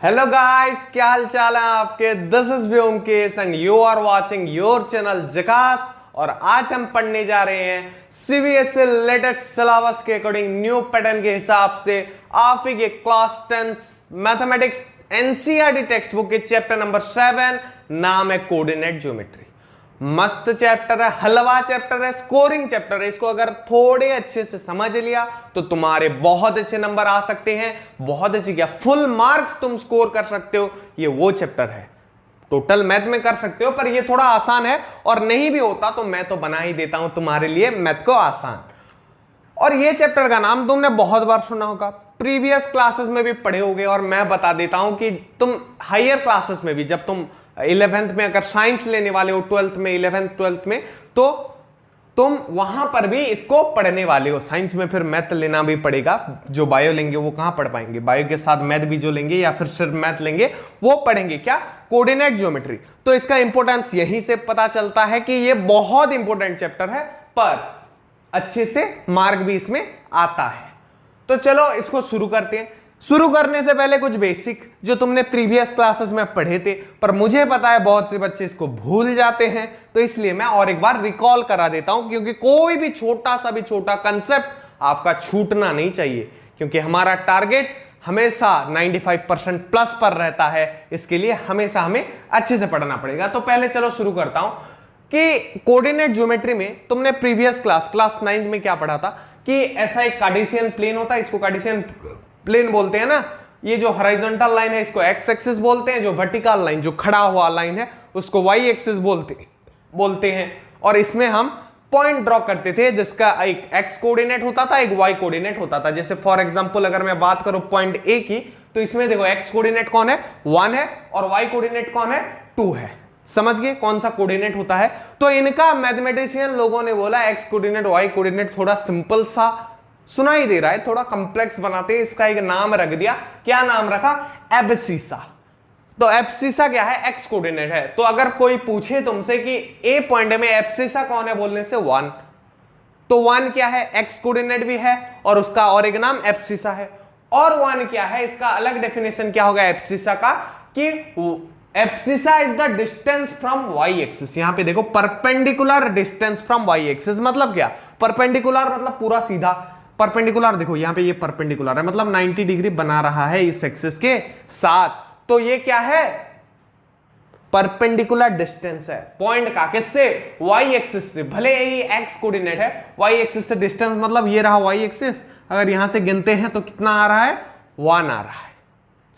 Hello guys, क्या हाल चाल है आपके। This is Vyomkesh and you are watching your channel Jhakaas. और आज हम पढ़ने जा रहे हैं सीबीएसई लेटेस्ट सिलेबस के अकॉर्डिंग न्यू पैटर्न के हिसाब से आप ही के class 10 mathematics NCERT text book के चैप्टर नंबर 7। नाम है कोऑर्डिनेट ज्योमेट्री। मस्त चैप्टर है, हलवा चैप्टर है, स्कोरिंग चैप्टर है। इसको अगर थोड़े अच्छे से समझ लिया तो तुम्हारे बहुत अच्छे नंबर आ सकते हैं। बहुत अच्छी क्या, फुल मार्क्स तुम स्कोर कर सकते हो। ये वो चैप्टर है, टोटल मैथ में कर सकते हो, पर ये थोड़ा आसान है। और नहीं भी होता तो मैं तो बना ही देता हूं तुम्हारे लिए मैथ को आसान। और ये चैप्टर का नाम तुमने बहुत बार सुना होगा, प्रीवियस क्लासेस में भी पढ़े होगे। और मैं बता देता हूं कि तुम हायर क्लासेस में भी, जब तुम 11th में अगर साइंस लेने वाले हो, 12th में, 11th 12th में, तो तुम वहां पर भी इसको पढ़ने वाले हो। साइंस में फिर मैथ लेना भी पड़ेगा। जो बायो लेंगे वो कहां पढ़ पाएंगे, बायो के साथ मैथ भी जो लेंगे या फिर सिर्फ मैथ लेंगे वो पढ़ेंगे क्या, कोऑर्डिनेट ज्योमेट्री। तो इसका इंपॉर्टेंस यहीं से पता चलता है कि ये बहुत इंपॉर्टेंट चैप्टर है, पर अच्छे से मार्क भी इसमें आता है। तो चलो इसको शुरू करते हैं। शुरू करने से पहले कुछ बेसिक जो तुमने प्रीवियस क्लासेस में पढ़े थे, पर मुझे पता है बहुत से बच्चे इसको भूल जाते हैं, तो इसलिए मैं और एक बार रिकॉल करा देता हूं, क्योंकि कोई भी छोटा सा भी छोटा कंसेप्ट आपका छूटना नहीं चाहिए, क्योंकि हमारा टारगेट हमेशा 95% प्लस पर रहता है। इसके लिए हमेशा हमें अच्छे से पढ़ना पड़ेगा। तो पहले चलो शुरू करता हूं कि कोऑर्डिनेट ज्योमेट्री में तुमने प्रीवियस क्लास 9 में क्या पढ़ा था कि ऐसा एक कार्टेशियन प्लेन होता है, इसको कार्टेशियन प्लेन बोलते हैं ना। ये जो हॉरिजॉन्टल लाइन है इसको एक्स एक्सिस बोलते हैं, जो वर्टिकल लाइन, जो खड़ा हुआ लाइन है, उसको वाई एक्सिस बोलते हैं। और इसमें हम पॉइंट ड्रॉ करते थे, जिसका एक एक्स कोऑर्डिनेट होता था, एक वाई कोऑर्डिनेट होता था। जैसे फॉर एग्जांपल अगर मैं बात करूं पॉइंट ए की, तो इसमें देखो एक्स कोऑर्डिनेट कौन है, 1 है, और वाई कोऑर्डिनेट कौन है, 2 है। समझ गए कौन सा कोऑर्डिनेट होता है। तो इनका मैथमेटिशियन लोगों ने बोला एक्स कोऑर्डिनेट वाई कोऑर्डिनेट थोड़ा सिंपल सा सुनाई दे रहा है, थोड़ा कॉम्प्लेक्स बनाते हैं, इसका एक नाम रख दिया। क्या नाम रखा, एब्सिसा। तो एब्सिसा क्या है, एक्स कोऑर्डिनेट है। तो अगर कोई पूछे तुमसे कि ए पॉइंट में एब्सिसा कौन है, बोलने से 1, तो 1 क्या है, एक्स कोऑर्डिनेट भी है और उसका और एक नाम एब्सिसा है। और 1 क्या है, इसका अलग डेफिनेशन क्या होगा एब्सिसा का, कि abscissa is the distance from Y axis. यहां पे देखो perpendicular distance from Y axis मतलब क्या, परपेंडिकुलर मतलब पूरा सीधा। परपेंडिकुलर देखो यहां पे ये परपेंडिकुलर है, मतलब 90 डिग्री बना रहा है इस एक्सिस के साथ। तो ये क्या है, परपेंडिकुलर डिस्टेंस है पॉइंट का, किससे, वाई एक्सिस से। भले ही एक्स कोऑर्डिनेट है, वाई एक्सिस से डिस्टेंस मतलब ये रहा वाई एक्सिस। अगर यहां से गिनते हैं तो कितना आ रहा है, 1 आ रहा है।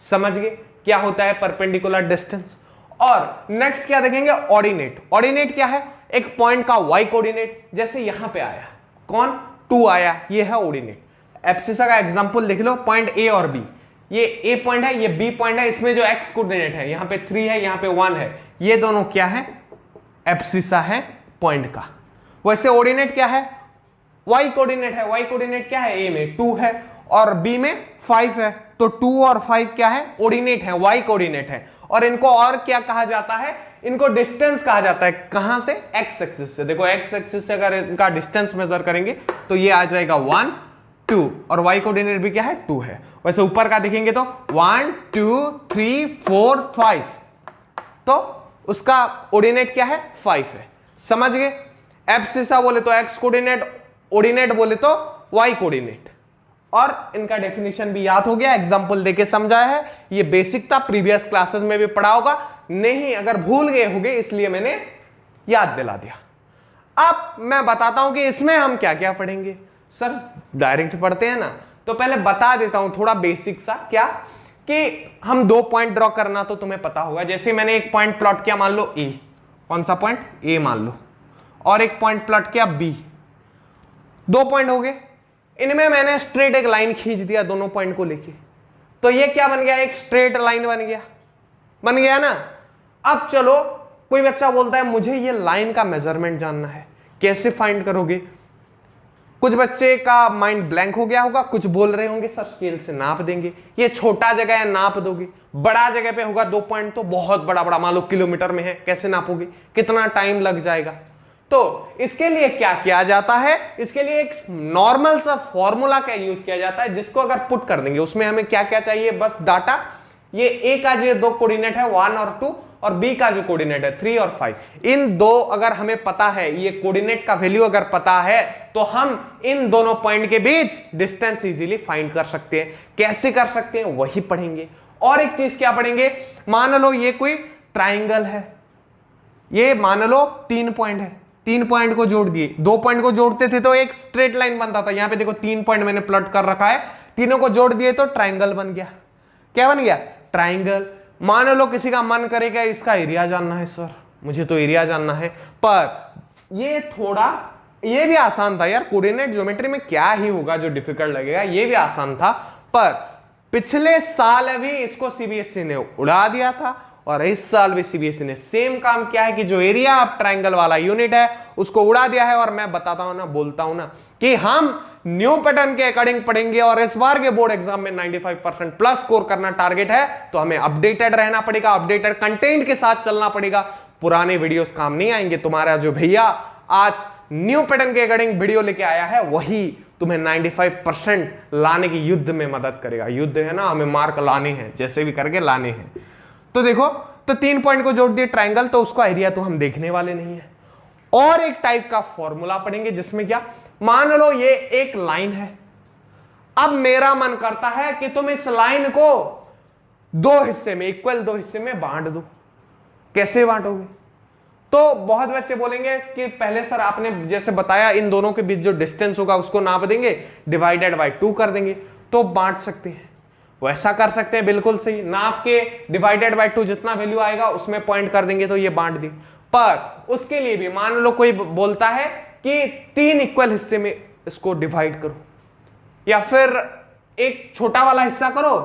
समझ गए क्या होता है परपेंडिकुलर डिस्टेंस। और नेक्स्ट क्या देखेंगे, ऑर्डिनेट। ऑर्डिनेट क्या है, एक पॉइंट का वाई कोऑर्डिनेट, जैसे यहां पे आया कौन, 2 आया, ये है ऑर्डिनेट। एब्सिसा का एग्जांपल देख लो, पॉइंट ए और बी, ये ए पॉइंट है, ये बी पॉइंट है, इसमें जो एक्स कोऑर्डिनेट है यहां पे 3 है, यहां पे 1 है, ये दोनों क्या है, एब्सिसा है पॉइंट का। वैसे ऑर्डिनेट क्या है, वाई कोऑर्डिनेट है। वाई कोऑर्डिनेट क्या है, ए में 2 है और बी में 5 है, तो 2 और 5 क्या है, ऑर्डिनेट है, वाई कोऑर्डिनेट है। और इनको और क्या कहा जाता है, इनको डिस्टेंस कहा जाता है। कहां से, एक्स एक्सिस से। देखो एक्स एक्सिस से अगर इनका डिस्टेंस मेजर करेंगे तो ये आ जाएगा 1 2, और वाई कोऑर्डिनेट भी क्या है, 2 है। वैसे ऊपर का देखेंगे तो 1 2 3 4 5, तो उसका ऑर्डिनेट क्या है, 5 है। समझ गए, एब्सिसा बोले तो एक्स कोऑर्डिनेट, ऑर्डिनेट बोले तो वाई कोऑर्डिनेट। और इनका डेफिनेशन भी याद हो गया, एग्जांपल देके समझाया है। ये बेसिक था, प्रीवियस क्लासेस में भी पढ़ा होगा, नहीं अगर भूल गए होंगे इसलिए मैंने याद दिला दिया। अब मैं बताता हूं कि इसमें हम क्या क्या पढ़ेंगे। सर डायरेक्ट पढ़ते हैं ना, तो पहले बता देता हूं थोड़ा बेसिक सा, क्या कि हम 2 पॉइंट ड्रॉ करना तो तुम्हें पता होगा। जैसे मैंने एक पॉइंट प्लॉट किया, मान लो ए, कौन सा पॉइंट, ए मान लो, और एक पॉइंट प्लॉट किया बी, 2 पॉइंट हो गए। इनमें मैंने स्ट्रेट एक लाइन खींच दिया दोनों पॉइंट को लेके, तो ये क्या बन गया, एक स्ट्रेट लाइन बन गया ना। अब चलो कोई बच्चा बोलता है मुझे ये लाइन का मेजरमेंट जानना है, कैसे फाइंड करोगे। कुछ बच्चे का माइंड ब्लैंक हो गया होगा, कुछ बोल रहे होंगे सर स्केल से नाप देंगे। ये छोटा जगह है, नाप दोगे। बड़ा जगह पे होगा 2 पॉइंट तो बहुत बड़ा बड़ा, मान लो किलोमीटर में है, कैसे नापोगे, कितना टाइम लग जाएगा। तो इसके लिए क्या किया जाता है, इसके लिए एक नॉर्मल सा फॉर्मूला का यूज किया जाता है, जिसको अगर पुट कर देंगे उसमें हमें क्या क्या चाहिए, बस डाटा ये ए का जो दो कोऑर्डिनेट है 1 और 2 और बी का जो कोऑर्डिनेट है 3 और 5, इन दो अगर हमें पता है, ये कोऑर्डिनेट का वैल्यू अगर पता है, तो हम इन दोनों पॉइंट के बीच डिस्टेंस इजीली फाइंड कर सकते हैं। कैसे कर सकते हैं वही पढ़ेंगे। और एक चीज क्या पढ़ेंगे, मान लो ये कोई ट्राइंगल है, ये मान लो 3 पॉइंट है, 3 पॉइंट को जोड़ दिए, 2 पॉइंट को जोड़ते थे तो एक स्ट्रेट लाइन बनता था। यहां पे देखो 3 पॉइंट मैंने प्लॉट कर रखा है, तीनों को जोड़ दिए तो ट्राइंगल बन गया। क्या बन गया? ट्राइंगल। मान लो किसी का मन करेगा इसका एरिया जानना है, सर मुझे तो एरिया जानना है, पर ये भी आसान था यार, कोऑर्डिनेट ज्योमेट्री में क्या ही होगा जो डिफिकल्ट लगेगा, ये भी आसान था। पर पिछले साल भी इसको सीबीएसई ने उड़ा दिया था और इस साल भी सीबीएसई ने सेम काम किया है कि जो एरिया ऑफ ट्राइंगल वाला यूनिट है उसको उड़ा दिया है। और मैं बताता हूं ना, बोलता हूं ना कि हम न्यू पैटर्न के अकॉर्डिंग पढ़ेंगे और इस बार के बोर्ड एग्जाम में 95% प्लस स्कोर करना टारगेट है, तो हमें अपडेटेड रहना पड़ेगा, अपडेटेड कंटेंट के साथ चलना पड़ेगा। पुराने वीडियोस काम नहीं आएंगे। तुम्हारा जो भैया आज न्यू पैटर्न के अकॉर्डिंग वीडियो लेके आया है वही तुम्हें 95% लाने की युद्ध में मदद करेगा। युद्ध है ना, हमें मार्क लाने हैं, जैसे भी करके लाने हैं। तो देखो, तो 3 पॉइंट को जोड़ दिए ट्राइंगल, तो उसका एरिया तो हम देखने वाले नहीं है। और एक टाइप का फॉर्मूला पढ़ेंगे जिसमें क्या, मान लो ये एक लाइन है, अब मेरा मन करता है कि तुम इस लाइन को 2 हिस्से में, इक्वल 2 हिस्से में बांट दो। कैसे बांटोगे? तो बहुत बच्चे बोलेंगे कि पहले सर आपने जैसे बताया इन दोनों के बीच जो डिस्टेंस होगा उसको नाप देंगे, डिवाइडेड बाय 2 कर देंगे तो बांट सकते हैं। वैसा कर सकते हैं, बिल्कुल सही। नाप के डिवाइडेड बाय 2 जितना वैल्यू आएगा उसमें पॉइंट कर देंगे तो ये बांट दी। पर उसके लिए भी मान लो कोई बोलता है कि 3 इक्वल हिस्से में इसको डिवाइड करो, या फिर एक छोटा वाला हिस्सा करो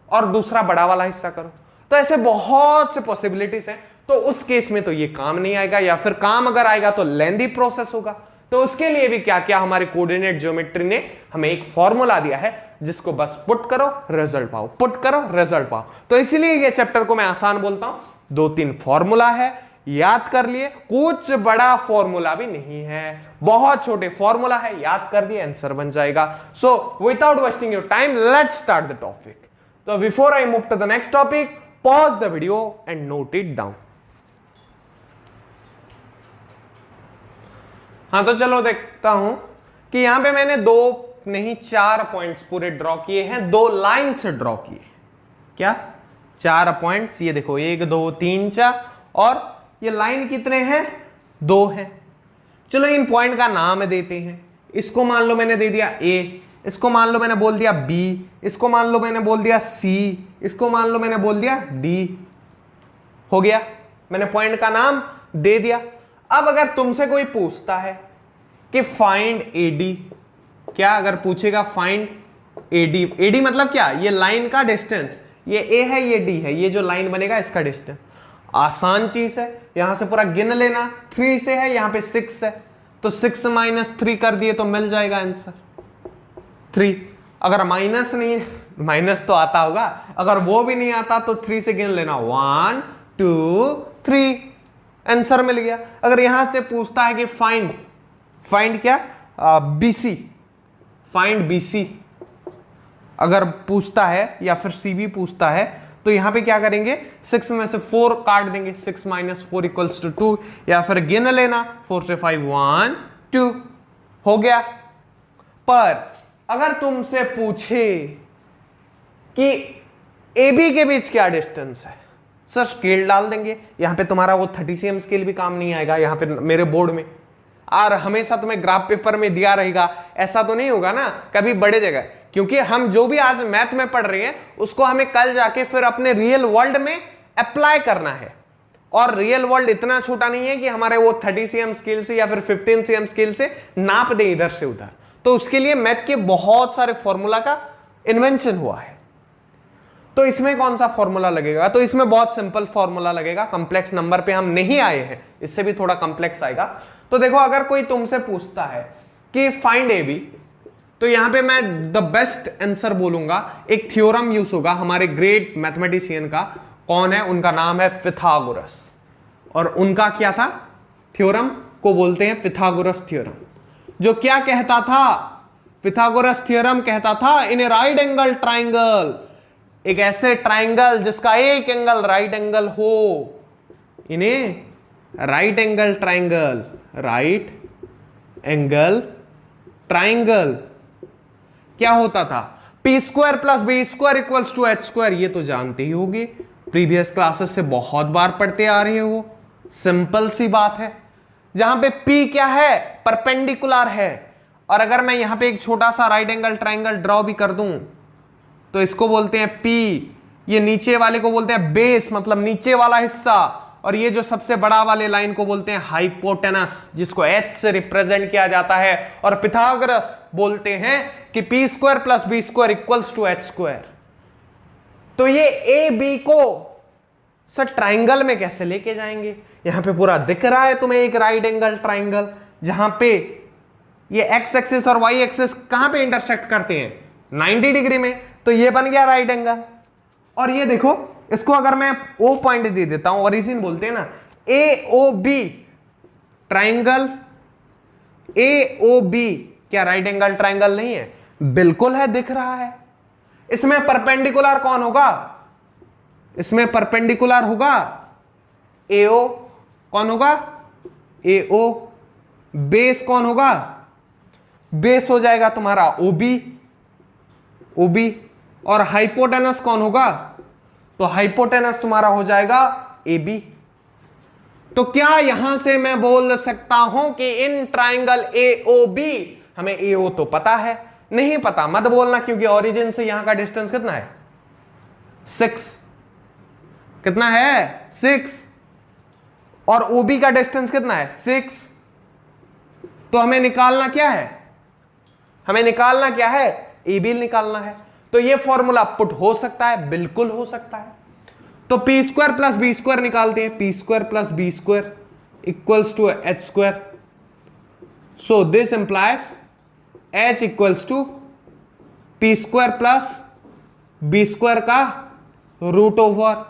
और दूसरा बड़ा वाला हिस्सा करो, तो ऐसे बहुत से पॉसिबिलिटीज हैं। तो उस केस में तो ये काम नहीं आएगा, या फिर काम अगर आएगा तो लेंदी प्रोसेस होगा। तो उसके लिए भी क्या क्या हमारे कोऑर्डिनेट ज्योमेट्री ने हमें एक फॉर्मूला दिया है जिसको बस पुट करो रिजल्ट पाओ, पुट करो रिजल्ट पाओ। तो इसीलिए ये चैप्टर को मैं आसान बोलता हूं। 2-3 फॉर्मूला है, याद कर लिए, कुछ बड़ा फॉर्मूला भी नहीं है, बहुत छोटे फॉर्मूला है, याद कर दिए आंसर बन जाएगा। So without wasting your time let's start the topic. तो before I move to the next topic, pause the video and note it down. हाँ, तो चलो देखता हूं कि यहां पे मैंने 2 नहीं 4 पॉइंट्स पूरे ड्रॉ किए हैं, 2 लाइन से ड्रॉ किए। क्या 4 पॉइंट्स? ये देखो 1 2 3 4, और ये लाइन कितने हैं? 2 हैं। चलो इन पॉइंट का नाम देते हैं। इसको मान लो मैंने दे दिया ए, इसको मान लो मैंने बोल दिया बी, इसको मान लो मैंने बोल दिया सी, इसको मान लो मैंने बोल दिया डी। हो गया, मैंने पॉइंट का नाम दे दिया। अब अगर तुमसे कोई पूछता है कि फाइंड एडी, क्या अगर पूछेगा फाइंड एडी, एडी मतलब क्या? ये लाइन का डिस्टेंस, ये ए है ये डी है, ये जो लाइन बनेगा इसका डिस्टेंस। आसान चीज है, यहां से पूरा गिन लेना। 3 से है, यहां पे 6 है, तो 6 - 3 कर दिए तो मिल जाएगा आंसर 3। अगर माइनस नहीं, माइनस तो आता होगा, अगर वो भी नहीं आता तो 3 से गिन लेना, 1 2 3, आंसर मिल गया। अगर यहां से पूछता है कि फाइंड क्या, बीसी, फाइंड बीसी अगर पूछता है, या फिर सी भी पूछता है, तो यहां पे क्या करेंगे, 6 में से 4 काट देंगे, 6 - 4 = 2, या फिर गिन लेना 4 से 5 1 2, हो गया। पर अगर तुमसे पूछे कि ए बी के बीच क्या डिस्टेंस है, सर स्केल डाल देंगे। यहां पे तुम्हारा वो 30 cm स्केल भी काम नहीं आएगा यहां पे मेरे बोर्ड में, और हमेशा तुम्हें ग्राफ पेपर में दिया रहेगा, ऐसा तो नहीं होगा ना कभी बड़े जगह। क्योंकि हम जो भी आज मैथ में पढ़ रहे हैं उसको हमें कल जाके फिर अपने रियल वर्ल्ड में अप्लाई करना है, और रियल वर्ल्ड इतना छोटा नहीं है कि हमारे वो 30 cm स्केल से या फिर 15 cm स्केल से नाप दे इधर से उधर। तो उसके लिए मैथ के बहुत सारे फॉर्मूला का इन्वेंशन हुआ है। तो इसमें कौन सा फॉर्मूला लगेगा? तो इसमें बहुत सिंपल फॉर्मूला लगेगा, कॉम्प्लेक्स नंबर पे हम नहीं आए हैं, इससे भी थोड़ा कॉम्प्लेक्स आएगा। तो देखो, अगर कोई तुमसे पूछता है कि फाइंड ए बी, तो यहां पे मैं द बेस्ट आंसर बोलूंगा। एक थ्योरम यूज होगा हमारे ग्रेट मैथमेटिशियन का, कौन है? उनका नाम है पिथागोरस। और उनका क्या था? थ्योरम को बोलते हैं पिथागोरस थ्योरम, जो क्या कहता था? पिथागोरस थ्योरम कहता था इन ए राइट एंगल ट्राइंगल एक ऐसे ट्राइंगल जिसका एक एंगल राइट एंगल हो, इन्हें right angle triangle, right angle triangle क्या होता था? P square plus B square equals to H square, ये तो जानते ही होगे, प्रीवियस क्लासेस से बहुत बार पढ़ते आ रहे हो। सिंपल सी बात है, जहां पे P क्या है? परपेंडिकुलर है। और अगर मैं यहां पे एक छोटा सा राइट एंगल ट्राइंगल ड्रॉ भी कर दूं तो इसको बोलते हैं P, ये नीचे वाले को बोलते हैं बेस, मतलब नीचे वाला हिस्सा, और ये जो सबसे बड़ा वाले लाइन को बोलते हैं हाइपोटेनस, जिसको H से रिप्रेजेंट किया जाता है। और पिथागोरस बोलते हैं कि P square plus B square equals to H square. तो ये ए बी को सर ट्राइंगल में कैसे लेके जाएंगे? यहां पे पूरा दिख रहा है तुम्हें एक राइट एंगल ट्राइंगल, जहां पे ये एक्स एक्सिस और वाई एक्सिस कहां पे इंटरसेक्ट करते हैं? 90 डिग्री में। तो ये बन गया राइट एंगल। और ये देखो, इसको अगर मैं O पॉइंट दे देता हूं, ओरिजिन बोलते हैं ना, AOB ट्राइंगल, AOB क्या राइट एंगल ट्राइंगल नहीं है? बिल्कुल है, दिख रहा है। इसमें परपेंडिकुलर कौन होगा? इसमें परपेंडिकुलर होगा AO। कौन होगा? AO। बेस कौन होगा? बेस हो जाएगा तुम्हारा OB। और हाइपोटेनस कौन होगा? तो हाइपोटेनस तुम्हारा हो जाएगा AB। तो क्या यहां से मैं बोल सकता हूं कि इन ट्राइंगल AOB, हमें AO तो पता है, नहीं पता मत बोलना, क्योंकि ओरिजिन से यहां का डिस्टेंस कितना है? 6। कितना है? 6। और OB का डिस्टेंस कितना है? 6। तो हमें निकालना क्या है? हमें निकालना क्या है? AB निकालना है। तो ये फॉर्मूला पुट हो सकता है, बिल्कुल हो सकता है। तो P square plus B square निकालते हैं। P square plus B square equals to H square. So this implies H equals to P square plus B square का root over,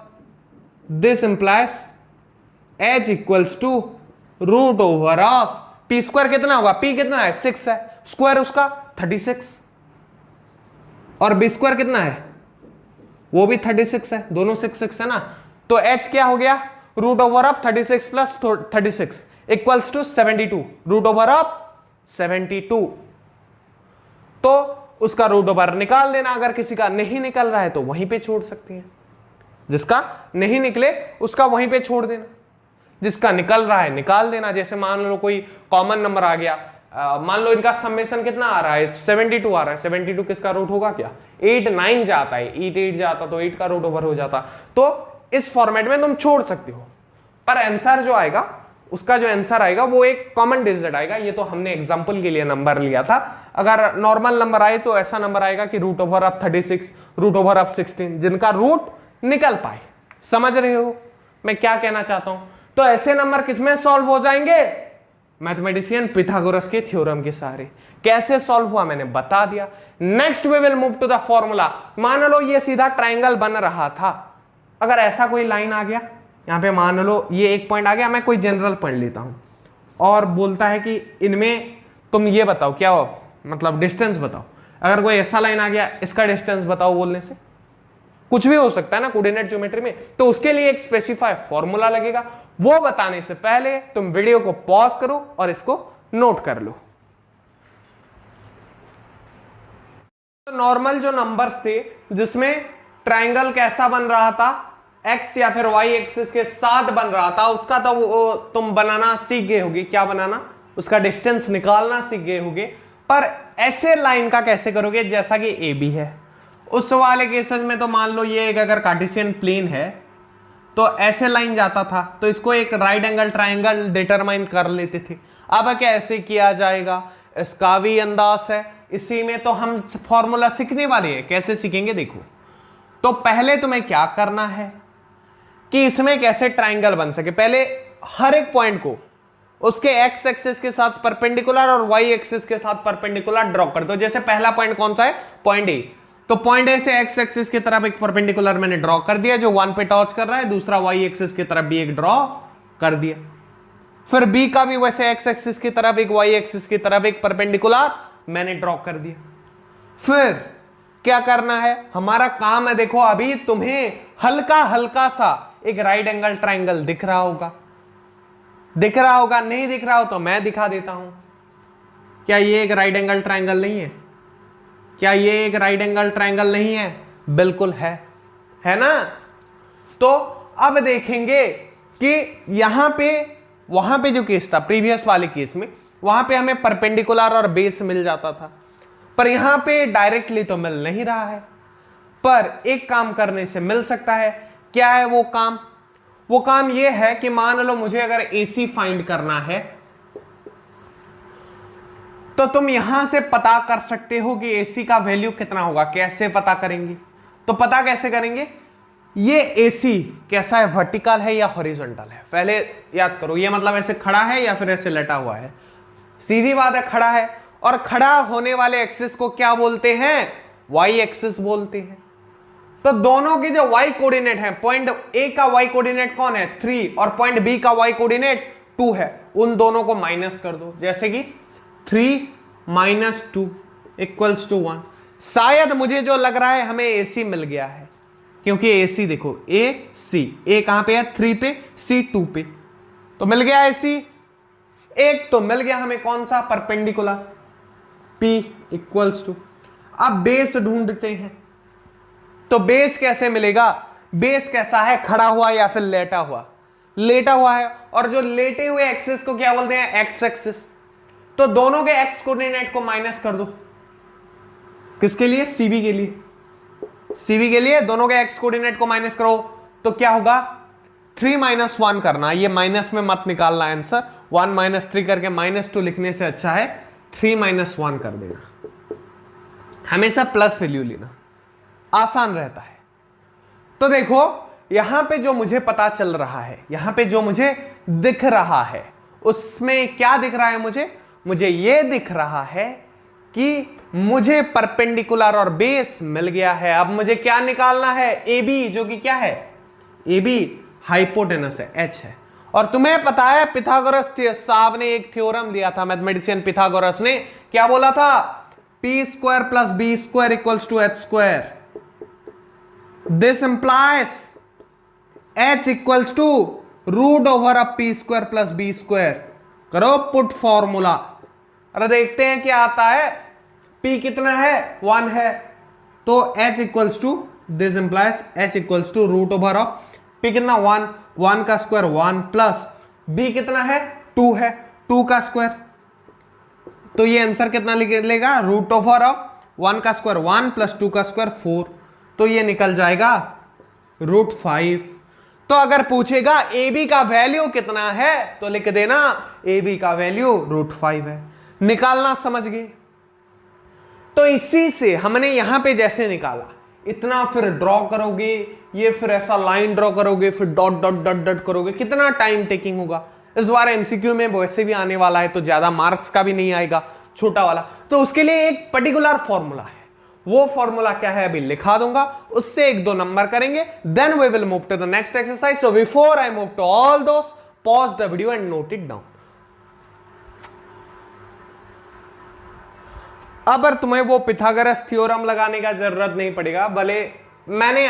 this implies H equals to root over of P square कितना होगा? P कितना है? 6 है, square उसका 36, और B square कितना है? वो भी 36 है, दोनों 6 है ना। तो h क्या हो गया? Root over of 36 plus 36 equals to 72, root over of 72। तो उसका रूट ओवर निकाल देना। अगर किसी का नहीं निकल रहा है तो वहीं पे छोड़ सकते हैं, जिसका नहीं निकले उसका वहीं पे छोड़ देना, जिसका निकल रहा है निकाल देना। जैसे मान लो कोई कॉमन नंबर आ गया, मान लो इनका समेशन कितना आ रहा है? 72 आ रहा है। 72 किसका रूट होगा? क्या 8 9 जाता है, 8 8 जाता तो 8 का रूट ओवर हो जाता। तो इस फॉर्मेट में तुम छोड़ सकते हो, पर आंसर जो आएगा, उसका जो आंसर आएगा वो एक कॉमन डिजिट आएगा। ये तो हमने एग्जांपल के लिए नंबर लिया था। अगर नॉर्मल नंबर आए तो ऐसा नंबर आएगा कि root over of 36, root over of 16, जिनका रूट निकल पाए। समझ रहे हो मैं क्या कहना चाहता हूं? तो ऐसे नंबर किसमें सॉल्व हो जाएंगे? मैथमेटिशियन पिथागोरस के थ्योरम के सहारे। कैसे सॉल्व हुआ मैंने बता दिया। Next we will move to the formula. मान लो ये सीधा ट्राइंगल बन रहा था, अगर ऐसा कोई लाइन आ गया, यहां पे मान लो ये एक पॉइंट आ गया, मैं कोई जनरल पॉइंट लेता हूं और बोलता है कि इनमें तुम ये बताओ क्या हो, मतलब डिस्टेंस बताओ। अगर कोई ऐसा लाइन आ गया, इसका डिस्टेंस बताओ बोलने से कुछ भी हो सकता है ना कोऑर्डिनेट ज्योमेट्री में, तो उसके लिए एक स्पेसिफाई फॉर्मूला लगेगा। वो बताने से पहले तुम वीडियो को पॉज करो और इसको नोट कर लो। तो नॉर्मल जो नंबर्स थे जिसमें ट्राइंगल कैसा बन रहा था, एक्स या फिर वाई एक्सिस के साथ बन रहा था, उसका तो वो तुम बनाना सीख गए होगे। क्या बनाना? उसका डिस्टेंस निकालना सीख गए होगे। पर ऐसे लाइन का कैसे करोगे जैसा कि ए बी है? उस वाले केसेस में तो मान लो ये एक अगर कार्टेशियन प्लेन है तो ऐसे लाइन जाता था, तो इसको एक राइट एंगल ट्राइंगल डिटरमाइन कर लेते थे। अब कैसे किया जाएगा इसका भी अंदाज है। इसी में तो हम फॉर्मूला सीखने वाले हैं। कैसे सीखेंगे देखो। तो पहले तुम्हें क्या करना है कि इसमें कैसे ट्राइंगल बन सके, पहले हर एक पॉइंट को उसके एक्स एक्सिस के साथ परपेंडिकुलर और वाई एक्सिस के साथ परपेंडिकुलर ड्रॉ कर दो। जैसे पहला पॉइंट कौन सा है? Point A. तो पॉइंट ए से एक्स एक्सिस की तरफ एक परपेंडिकुलर मैंने ड्रॉ कर दिया जो 1 पे टच कर रहा है, दूसरा वाई एक्सिस की तरफ भी एक ड्रॉ कर दिया। फिर बी का भी वैसे एक्स एक्सिस की तरफ एक, वाई एक्सिस की तरफ एक परपेंडिकुलर मैंने ड्रॉ कर दिया। फिर क्या करना है, हमारा काम है। देखो अभी तुम्हें हल्का हल्का सा एक राइट एंगल ट्राइंगल दिख रहा होगा, दिख रहा होगा, नहीं दिख रहा हो तो मैं दिखा देता हूं। क्या ये एक राइट एंगल ट्राइंगल नहीं है? क्या ये एक राइट एंगल ट्राइंगल नहीं है? बिल्कुल है ना। तो अब देखेंगे कि यहां पे, वहां पे जो केस था प्रीवियस वाले केस में, वहां पे हमें परपेंडिकुलर और बेस मिल जाता था, पर यहां पे डायरेक्टली तो मिल नहीं रहा है, पर एक काम करने से मिल सकता है। क्या है वो काम? वो काम ये है कि मान लो मुझे अगर AC फाइंड करना है, तो तुम यहां से पता कर सकते हो कि AC का वैल्यू कितना होगा। कैसे पता करेंगे? तो पता कैसे करेंगे, ये AC कैसा है, वर्टिकल है या हॉरिजॉन्टल है? पहले याद करो, ये मतलब ऐसे खड़ा है या फिर ऐसे लेटा हुआ है? सीधी बात है, खड़ा है। और खड़ा होने वाले एक्सिस को क्या बोलते हैं? Y एक्सिस बोलते हैं। तो दोनों की जो y कोऑर्डिनेट है, पॉइंट A का y कोऑर्डिनेट कौन है? 3, और पॉइंट B का y कोऑर्डिनेट 2 है, उन दोनों को माइनस कर दो। जैसे कि 3 माइनस 2 इक्वल्स टू 1। शायद मुझे जो लग रहा है हमें AC मिल गया है, क्योंकि AC देखो AC, A कहां पे है? 3 पे, C 2 पे, तो मिल गया AC। एक तो मिल गया हमें कौन सा? Perpendicular, P equals to. अब बेस ढूंढते हैं, तो बेस कैसे मिलेगा? बेस कैसा है, खड़ा हुआ या फिर लेटा हुआ? लेटा हुआ है, और जो लेटे हुए एक्सिस को क्या बोलते हैं? X axis. तो दोनों के एक्स कोऑर्डिनेट को माइनस कर दो। किसके लिए? CV के लिए। CV के लिए दोनों के एक्स कोऑर्डिनेट को माइनस करो, तो क्या होगा? 3 माइनस 1 करना, ये माइनस में मत निकालना आंसर। 1 माइनस 3 करके -2 लिखने से अच्छा है 3 माइनस 1 कर देना। हमेशा प्लस वैल्यू लेना, आसान रहता है। तो देखो यहां पे जो मुझे पता चल रहा है, यहां पे जो मुझे दिख रहा है, उसमें क्या दिख रहा है मुझे? मुझे ये दिख रहा है कि मुझे परपेंडिकुलर और बेस मिल गया है। अब मुझे क्या निकालना है? AB, जो कि क्या है? AB हाइपोटेनस है, H है। और तुम्हें पता है पिथागोरस साहब ने एक थ्योरम दिया था, मैथमेटिशियन पिथागोरस ने क्या बोला था? P² plus B² equals to H²। This implies H equals to root over of P² plus B²। करो पुट फॉर्मूला, अरे देखते हैं क्या आता है। P कितना है? 1 है, तो H equals to, this implies H equals to root over of P कितना? 1, 1 का स्क्वायर 1 प्लस B कितना है? 2 है, 2 का स्क्वायर। तो ये आंसर कितना निकलेगा? रूट ओवर ऑफ 1 का स्क्वायर 1 प्लस 2 का स्क्वायर 4, तो ये निकल जाएगा √5। तो अगर पूछेगा AB का वैल्यू कितना है, तो लिख देना AB का वैल्यू √5 है। निकालना समझ गए? तो इसी से हमने यहां पे जैसे निकाला, इतना फिर ड्रॉ करोगे, ये फिर ऐसा लाइन ड्रॉ करोगे, फिर डॉट डॉट डॉट डॉट करोगे, कितना टाइम टेकिंग होगा। इस बार MCQ में वैसे भी आने वाला है, तो ज्यादा मार्क्स का भी नहीं आएगा, छोटा वाला। तो उसके लिए एक पर्टिकुलर फॉर्मूला है, वो फॉर्मूला क्या है अभी लिखा दूंगा, उससे 1-2 नंबर करेंगे, then we will move to the next exercise. So before I move to all those, pause the video and note it down. अब तुम्हें वो पिथागोरस थ्योरम लगाने का जरूरत नहीं पड़ेगा, भले मैंने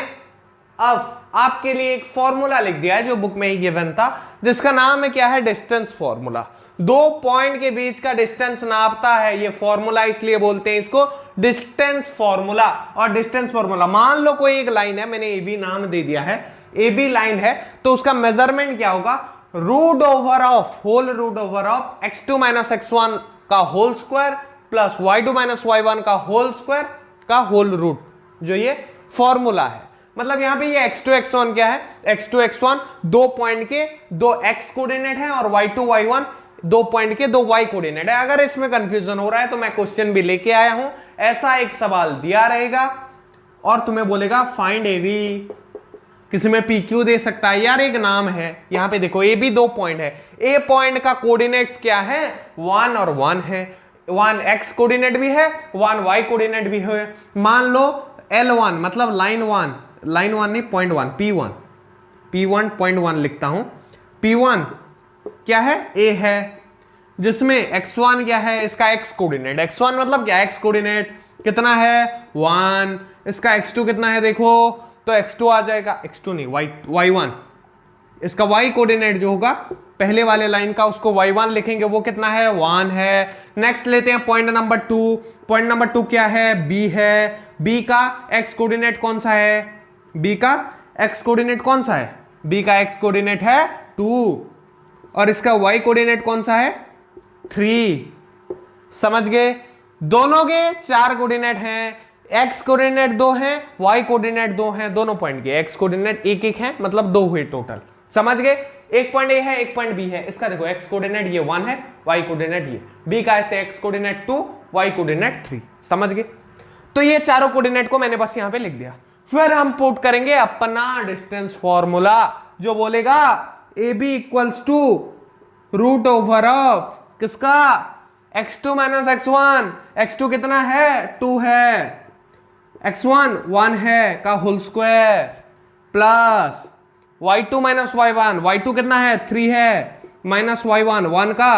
अब आपके लिए एक फॉर्मूला लिख दिया है जो बुक में ही गिवन था, जिसका नाम है क्या है? Distance formula. 2 पॉइंट के बीच का डिस्टेंस नापता है ये फॉर्मूला, इसलिए बोलते हैं इसको डिस्टेंस फॉर्मूला। और डिस्टेंस फॉर्मूला, मान लो कोई एक लाइन है, मैंने AB नाम दे दिया है, AB लाइन है, तो उसका मेजरमेंट क्या होगा? Root over of x2 minus x1 का whole square plus y2 minus y1 का होल स्क्वायर का होल रूट, जो ये फॉर्मूला है। मतलब यहां पे ये x2 x1 क्या है? x2 x1 2 पॉइंट के 2 x कोऑर्डिनेट है, और y2 y1 2 पॉइंट के 2 y कोऑर्डिनेट है। अगर इसमें कंफ्यूजन हो रहा है तो मैं क्वेश्चन भी लेके आया हूं, ऐसा एक सवाल दिया रहेगा और तुम्हें बोलेगा फाइंड AB। किसी में PQ दे सकता है यार, एक नाम है। यहां पे देखो AB 2 पॉइंट है, A पॉइंट का कोऑर्डिनेट्स क्या है? 1 और 1 है, 1 x कोऑर्डिनेट भी है, 1 y कोऑर्डिनेट भी है। मान लो L1 मतलब लाइन 1 नहीं, पॉइंट 1, P1 पॉइंट 1 लिखता हूं। P1 क्या है? A है, जिसमें x1 क्या है? इसका x कोऑर्डिनेट, x1 मतलब क्या? x कोऑर्डिनेट, कितना है 1। इसका x2 कितना है देखो, तो x2 आ जाएगा, x2 नहीं y1, इसका y कोऑर्डिनेट जो होगा पहले वाले लाइन का उसको y1 लिखेंगे, वो कितना है 1 है। नेक्स्ट लेते हैं पॉइंट नंबर 2। पॉइंट नंबर 2 क्या है, b है। b का x कोऑर्डिनेट कौन सा है, b का x कोऑर्डिनेट कौन सा है, b का x कोऑर्डिनेट है 2 और इसका y कोऑर्डिनेट कौन सा है 3। समझ गए, दोनों के 4 कोऑर्डिनेट हैं, x कोऑर्डिनेट 2 है, y कोऑर्डिनेट 2 है, दोनों पॉइंट के x कोऑर्डिनेट एक एक है, मतलब 2 हुए टोटल। समझ गए, एक पॉइंट ए है, एक पॉइंट बी है। इसका देखो x कोऑर्डिनेट ये 1 है, y कोऑर्डिनेट ये, b का ऐसे x कोऑर्डिनेट 2, y कोऑर्डिनेट 3। समझ गए, तो ये चारों कोऑर्डिनेट को मैंने बस यहां पे लिख दिया। फिर हम पुट करेंगे अपना डिस्टेंस फॉर्मूला, जो बोलेगा A B equals to root over of किसका x2 माइनस x1। x2 कितना है 2 है, x1 1 है का whole square plus y2 minus y1, y2 कितना है 3 है, माइनस y1 1 का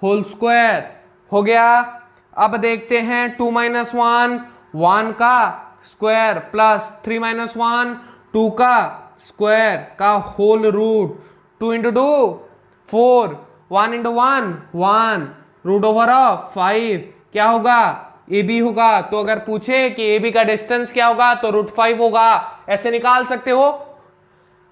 होल स्क्वायर हो गया। अब देखते हैं 2 माइनस 1 1 का स्क्वायर प्लस 3 माइनस 1 2 का स्क्वायर का whole root, 2 into 2 4, 1 into 1 1, root over of 5 क्या होगा ए बी होगा। तो अगर पूछे कि ए बी का डिस्टेंस क्या होगा तो रूट 5 होगा, ऐसे निकाल सकते हो।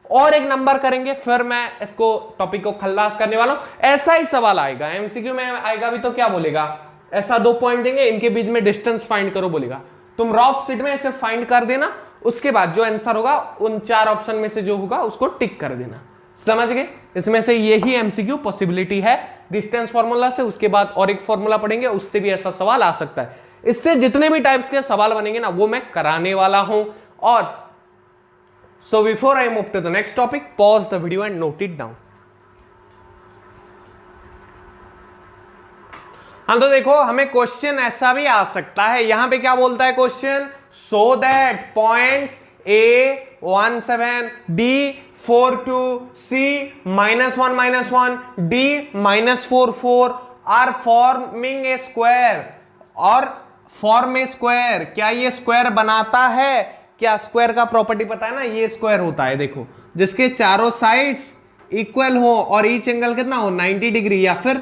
और एक नंबर करेंगे, फिर मैं इसको टॉपिक को खल्लास करने वाला हूं। ऐसा ही सवाल आएगा एमसीक्यू में, आएगा भी तो क्या बोलेगा, ऐसा 2 पॉइंट देंगे, इनके बीच में डिस्टेंस फाइंड करो बोलेगा, तुम रॉप सीट में ऐसे फाइंड कर देना, उसके बाद जो आंसर होगा उन 4 ऑप्शन में से जो होगा उसको टिक कर देना। समझ गए, इसमें से यही एमसीक्यू पॉसिबिलिटी है डिस्टेंस फॉर्मूला से। उसके बाद और एक फॉर्मूला पढ़ेंगे, उससे भी ऐसा सवाल आ सकता है। इससे जितने भी टाइप्स के सवाल बनेंगे ना वो मैं कराने वाला हूं। और so before I move to the next topic, pause the video and note it down. हाँ, तो देखो हमें क्वेश्चन ऐसा भी आ सकता है, यहां पे क्या बोलता है question, so that points A17 B 42 C -1 D -4 are forming a square, और फॉर्म ए स्क्वायर, क्या ये स्क्वायर बनाता है, क्या स्क्वायर का प्रॉपर्टी पता है ना, ये स्क्वायर होता है देखो जिसके चारों साइड्स इक्वल हो और ईच एंगल कितना हो 90 डिग्री, या फिर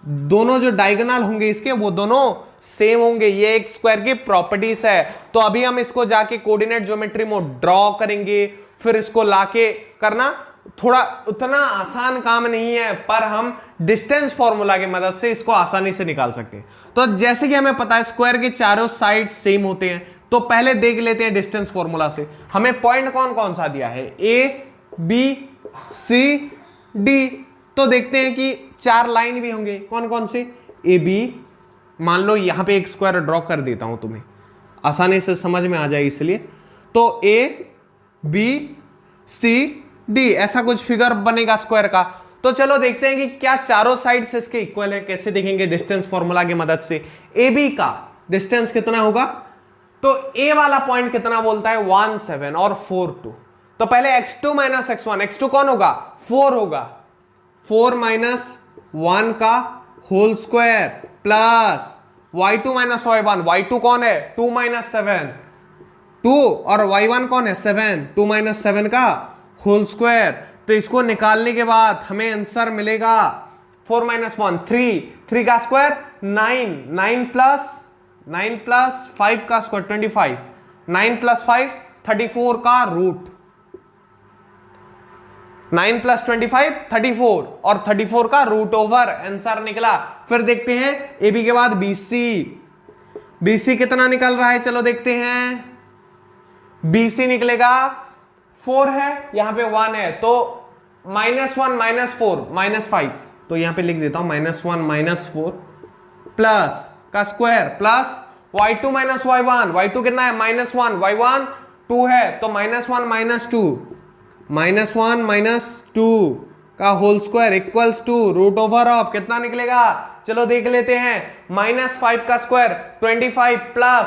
दोनों जो डायगोनल होंगे इसके वो दोनों सेम होंगे, ये एक स्क्वायर की प्रॉपर्टीज है। तो अभी हम इसको जाके कोऑर्डिनेट ज्योमेट्री में ड्रॉ करेंगे, फिर इसको लाके करना थोड़ा उतना आसान काम नहीं है, पर हम डिस्टेंस फॉर्मूला की मदद से इसको आसानी से निकाल सकते हैं। तो जैसे कि हमें पता है स्क्वायर के चारों साइड सेम होते हैं, तो पहले देख लेते हैं डिस्टेंस फॉर्मूला से हमें पॉइंट कौन कौन सा दिया है, ए बी सी डी। तो देखते हैं कि 4 लाइन भी होंगे, कौन कौन से, ए बी, मान लो यहां पे एक स्क्वायर ड्रॉ कर देता हूं तुम्हें आसानी से समझ में आ जाए इसलिए। तो ए बी सी डी ऐसा कुछ फिगर बनेगा स्क्वायर का। तो चलो देखते हैं कि क्या चारों साइड्स इसके इक्वल है, कैसे देखेंगे डिस्टेंस फॉर्मूला की मदद से। ए बी का डिस्टेंस कितना होगा, तो ए वाला पॉइंट कितना बोलता है 17 और 4 2। तो पहले x2 माइनस x1, x2 कौन होगा 4 होगा, 4 माइनस 1 का whole square plus y2 minus y1, y2 कौन है 2 माइनस 7 2, और y1 कौन है 7, 2 माइनस 7 का होल स्क्वायर। तो इसको निकालने के बाद हमें आंसर मिलेगा 4 माइनस 1 3, 3 का स्क्वायर 9, 9 प्लस 5 का स्क्वायर 25, 9 प्लस 5 34 का रूट, 9 प्लस 25 34 और 34 का रूट ओवर आंसर निकला। फिर देखते हैं ए बी के बाद बी सी कितना निकल रहा है, चलो देखते हैं। बी सी निकलेगा 4 है, यहां पे 1 है, तो -1 -4 -5, तो यहां पे लिख देता हूं -1 -4 प्लस का square plus y2 minus y1, y2 कितना है -1, y1 2 है, तो -1 -2 का whole square equals to root over of कितना निकलेगा, चलो देख लेते हैं। -5 का स्क्वायर 25 प्लस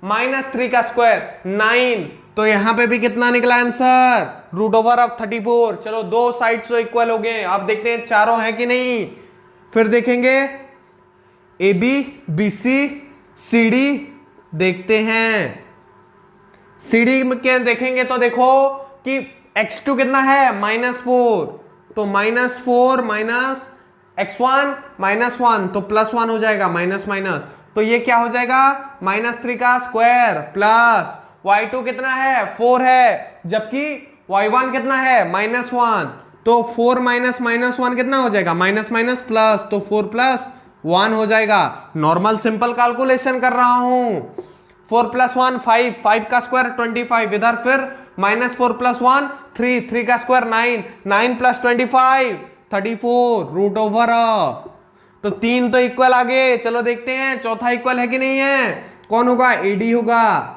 -3 का स्क्वायर 9, तो यहां पे भी कितना निकला आंसर, रूट ओवर ऑफ 34। चलो दो साइड्स तो इक्वल हो गए, अब देखते हैं चारों हैं कि नहीं। फिर देखेंगे ए बी सी डी देखते हैं। सीडी में क्या देखेंगे तो देखो कि x2 कितना है -4, तो -4 माइनस x1 -1 तो +1 हो जाएगा, माइनस माइनस, तो ये क्या हो जाएगा -3 का स्क्वायर प्लस y2 कितना है 4 है, जबकि y1 कितना है -1, तो 4 माइनस -1 कितना हो जाएगा माइनस माइनस प्लस, तो 4 + 1 हो जाएगा। नॉर्मल सिंपल कैलकुलेशन कर रहा हूं। 4 + 1 5, 5 का स्क्वायर 25, इधर फिर -4 + 1 3, 3 का स्क्वायर 9, 9 + 25 34 √ऑफ। तो 3 तो इक्वल आ गए। चलो देखते हैं चौथा इक्वल है कि नहीं है। कौन होगा, AD होगा।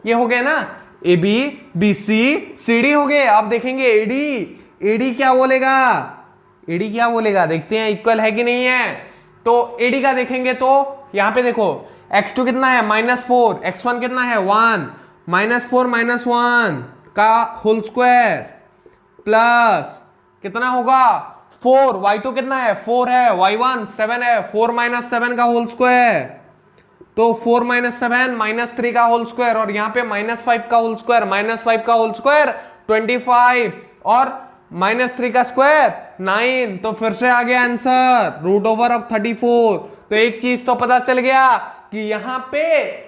ये हो गया ना, AB BC CD हो गए। अब देखेंगे AD क्या बोलेगा, AD क्या बोलेगा, देखते हैं इक्वल है कि नहीं है। तो AD का देखेंगे तो यहां पे देखो x2 कितना है -4, x1 कितना है 1, -4 -1 का होल स्क्वायर प्लस कितना होगा 4, y2 कितना है 4 है, y1 7 है, 4 - 7 का होल स्क्वायर, तो 4 - 7 -3 का होल स्क्वायर, और यहां पे -5 का होल स्क्वायर, -5 का होल स्क्वायर 25 और -3 का स्क्वायर 9, तो फिर से आ गया आंसर √34। तो एक चीज तो पता चल गया कि यहां पे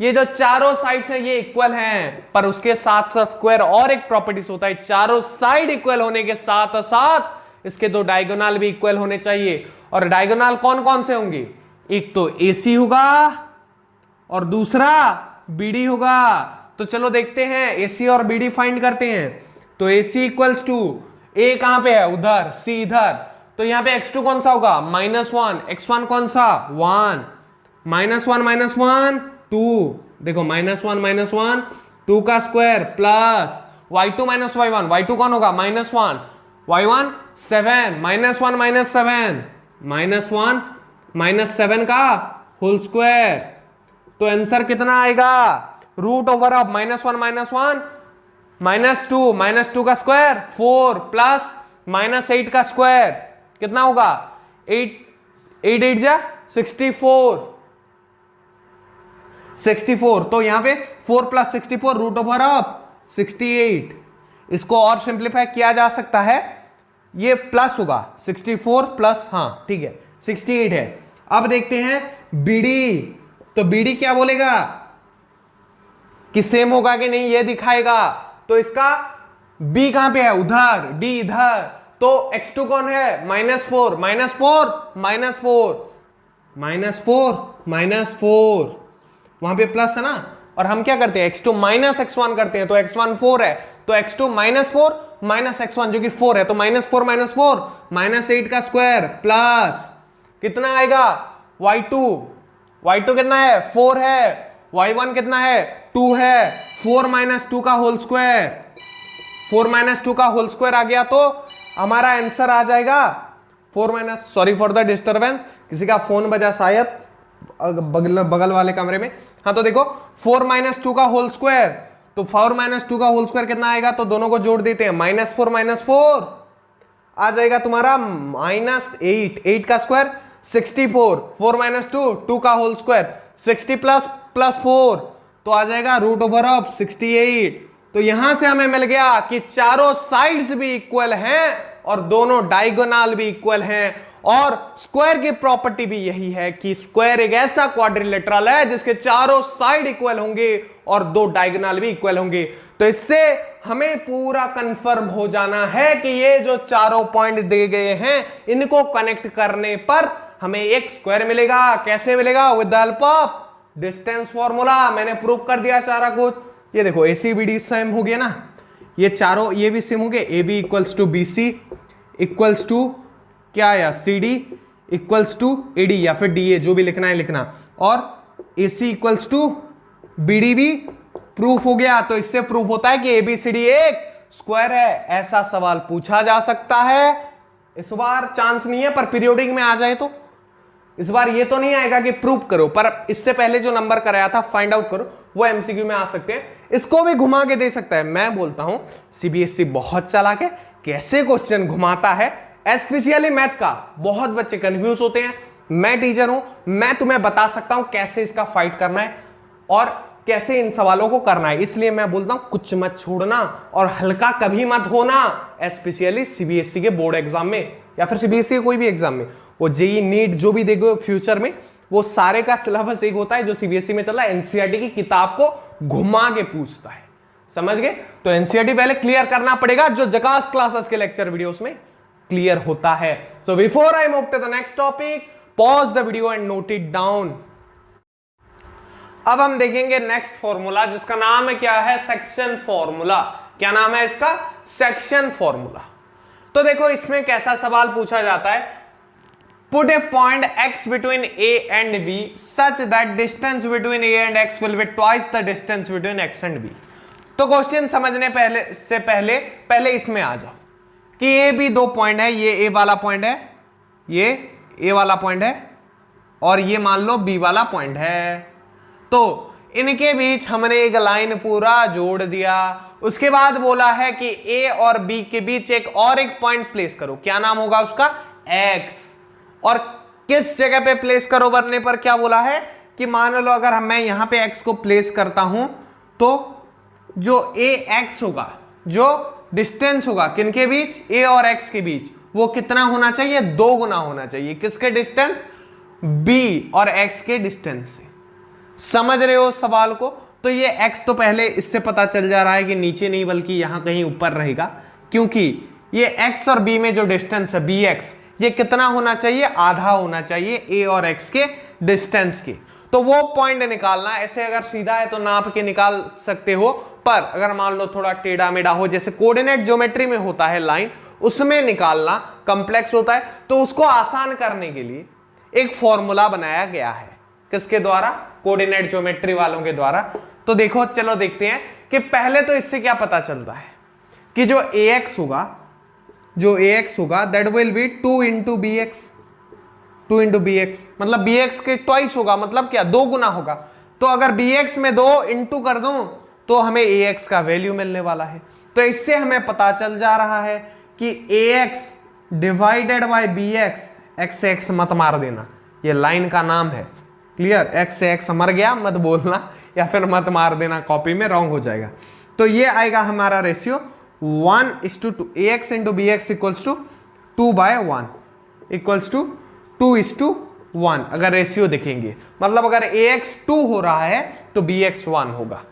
ये जो चारों साइड्स हैं ये इक्वल हैं, पर उसके साथ साथ स्क्वायर और एक प्रॉपर्टीज होता है, चारों साइड इक्वल होने के साथ साथ इसके दो डायगोनल भी इक्वल होने चाहिए। और डायगोनल कौन कौन से होंगे, एक तो AC होगा और दूसरा BD होगा। तो चलो देखते हैं AC और BD फाइंड करते हैं। तो AC इक्वल्स टू A कहां पे है, उधर, C इधर, तो यहां पे x2 कौन सा होगा -1, x1 कौन सा 1, -1 -1 2, देखो -1 -1 2 का square plus y2 - y1, y2 कौन होगा -1, y1 7, -1 -7 का होल स्क्वायर, तो आंसर कितना आएगा √ऑफ -1 -2 का स्क्वायर 4 प्लस -8 का स्क्वायर कितना होगा 8 8 जा 64, तो यहां पे 4 + 64 √ऑफ 68। इसको और सिंप्लीफाई किया जा सकता है, ये प्लस होगा 64 प्लस, हाँ ठीक है 68 है। अब देखते हैं BD, तो BD क्या बोलेगा कि सेम होगा कि नहीं ये दिखाएगा। तो इसका B कहां पे है, उधर, D इधर, तो x2 कौन है -4 -4 वहां पे प्लस है ना, और हम क्या करते हैं x2 - x1 करते हैं, तो x1 4 है, तो x2 -4 -x1 जो कि 4 है, तो -4 -8 का स्क्वायर प्लस कितना आएगा y2 कितना है 4 है, y1 कितना है 2 है, 4 - 2 का होल स्क्वायर, 4 - 2 का होल स्क्वायर आ गया, तो हमारा आंसर आ जाएगा 4 - सॉरी फॉर द डिस्टरबेंस, किसी का फोन बजा शायद बगल वाले कमरे में। हाँ तो देखो 4 - 2 का होल स्क्वायर, तो 4 - 2 का होल स्क्वायर कितना आएगा, तो दोनों को जोड़ देते हैं, -4 -4 आ जाएगा तुम्हारा -8, 8 का स्क्वायर 64, 4 - 2 2 का होल स्क्वायर 60 प्लस 4, तो आ जाएगा √ऑफ 68। तो यहां से हमें मिल गया कि चारों साइड्स भी इक्वल हैं और दोनों डायगोनल भी इक्वल हैं, और स्क्वायर की प्रॉपर्टी भी यही है कि स्क्वायर एक ऐसा क्वाड्रिलेटरल है जिसके चारों साइड इक्वल होंगे और दो डायगोनल भी इक्वल होंगे। तो इससे हमें पूरा कंफर्म हो जाना है कि ये जो चारों पॉइंट दे गए हैं इनको कनेक्ट करने पर हमें एक स्क्वायर मिलेगा। कैसे मिलेगा, with the help of distance formula. मैंने प्रूव कर दिया सारा कुछ। ये देखो ACBD सेम हो गया ना, ये चारों ये भी सेम हो गए, AB equals to BC equals to क्या आया CD इक्वल्स टू AD या फिर DA, जो भी लिखना है लिखना, और AC इक्वल्स टू BD भी प्रूफ हो गया। तो इससे प्रूफ होता है कि ABCD एक स्क्वायर है। ऐसा सवाल पूछा जा सकता है, इस बार चांस नहीं है, पर पीरियोडिक में आ जाए तो इस बार ये तो नहीं आएगा कि प्रूफ करो, पर इससे पहले जो नंबर कराया था फाइंड आउट करो, वो MCQ में आ सकते हैं। इसको भी घुमा के दे सकता है। मैं बोलता हूं CBSE बहुत चालाक है, कैसे क्वेश्चन घुमाता है, स्पेशली मैथ का। बहुत बच्चे कंफ्यूज होते हैं मैं टीचर हूं, मैं तुम्हें बता सकता हूं कैसे इसका फाइट करना है और कैसे इन सवालों को करना है। इसलिए मैं बोलता हूं कुछ मत छोड़ना और हल्का कभी मत होना, स्पेशली सीबीएसई के बोर्ड एग्जाम में या फिर सीबीएसई के कोई भी एग्जाम में, वो जेई नीट जो भी देखो फ्यूचर में, वो सारे का सिलेबस एक होता है जो सीबीएसई में चल रहा है, एनसीईआरटी की किताब को घुमा के पूछता है। समझ गए? तो एनसीईआरटी पहले क्लियर करना पड़ेगा, जो जकास क्लासेस के लेक्चर वीडियोस में क्लियर होता है। So before I move to the next topic, pause the video and note it down. अब हम देखेंगे नेक्स्ट फॉर्मूला, जिसका नाम है क्या है, सेक्शन फॉर्मूला। क्या नाम है इसका? Section formula. तो देखो इसमें कैसा सवाल पूछा जाता है, put A point x between a and b such that distance between a and x will be twice the distance between x and b। तो क्वेश्चन समझने से पहले इसमें आ जाओ कि ये भी दो पॉइंट है, ये a वाला पॉइंट है, ये a वाला पॉइंट है और ये मान लो b वाला पॉइंट है। तो इनके बीच हमने एक लाइन पूरा जोड़ दिया। उसके बाद बोला है कि a और b के बीच एक पॉइंट प्लेस करो। क्या नाम होगा उसका? x। और किस जगह पे प्लेस करो बनने पर क्या बोला है कि मान लो अगर मैं यहां पे x को प्लेस करता हूं तो जो ax होगा, जो डिस्टेंस होगा किनके बीच, a और x के बीच, वो कितना होना चाहिए? 2 गुना होना चाहिए। किसके डिस्टेंस? b और x के डिस्टेंस से। समझ रहे हो सवाल को? तो ये x तो पहले इससे पता चल जा रहा है कि नीचे नहीं बल्कि यहां कहीं ऊपर रहेगा, क्योंकि ये x और b में जो डिस्टेंस है bx, ये कितना होना चाहिए? आधा होना चाहिए a और x के डिस्टेंस के। तो वो पॉइंट निकालना, ऐसे अगर सीधा है तो नाप के निकाल सकते हो, पर अगर मान लो थोड़ा टेढ़ा मेढ़ा हो, जैसे कोऑर्डिनेट ज्योमेट्री में होता है लाइन, उसमें निकालना कॉम्प्लेक्स होता है, तो उसको आसान करने के लिए एक फॉर्मूला बनाया गया है। किसके द्वारा? कोऑर्डिनेट ज्योमेट्री वालों के द्वारा। तो देखो, चलो देखते हैं कि पहले तो इससे क्या पता चलता है कि जो ax होगा that will be 2 into bx, मतलब bx के ट्वाइस होगा, मतलब क्या? 2 गुना होगा। तो अगर bx में 2 इंटू कर दूं तो हमें ax का वैल्यू मिलने वाला है। तो इससे हमें पता चल जा रहा है कि ax divided by bx, x से x मत मार देना, ये लाइन का नाम है। क्लियर? x से x मर गया मत बोलना या फिर मत मार देना, कॉपी में रॉन्ग हो जाएगा। तो ये आएगा हमारा ratio 1:2, ax into bx equals to 2/1 equals to 2:1। अगर रेशियो देखेंगे, मतलब अगर ax 2 हो रहा है तो bx 1 होगा।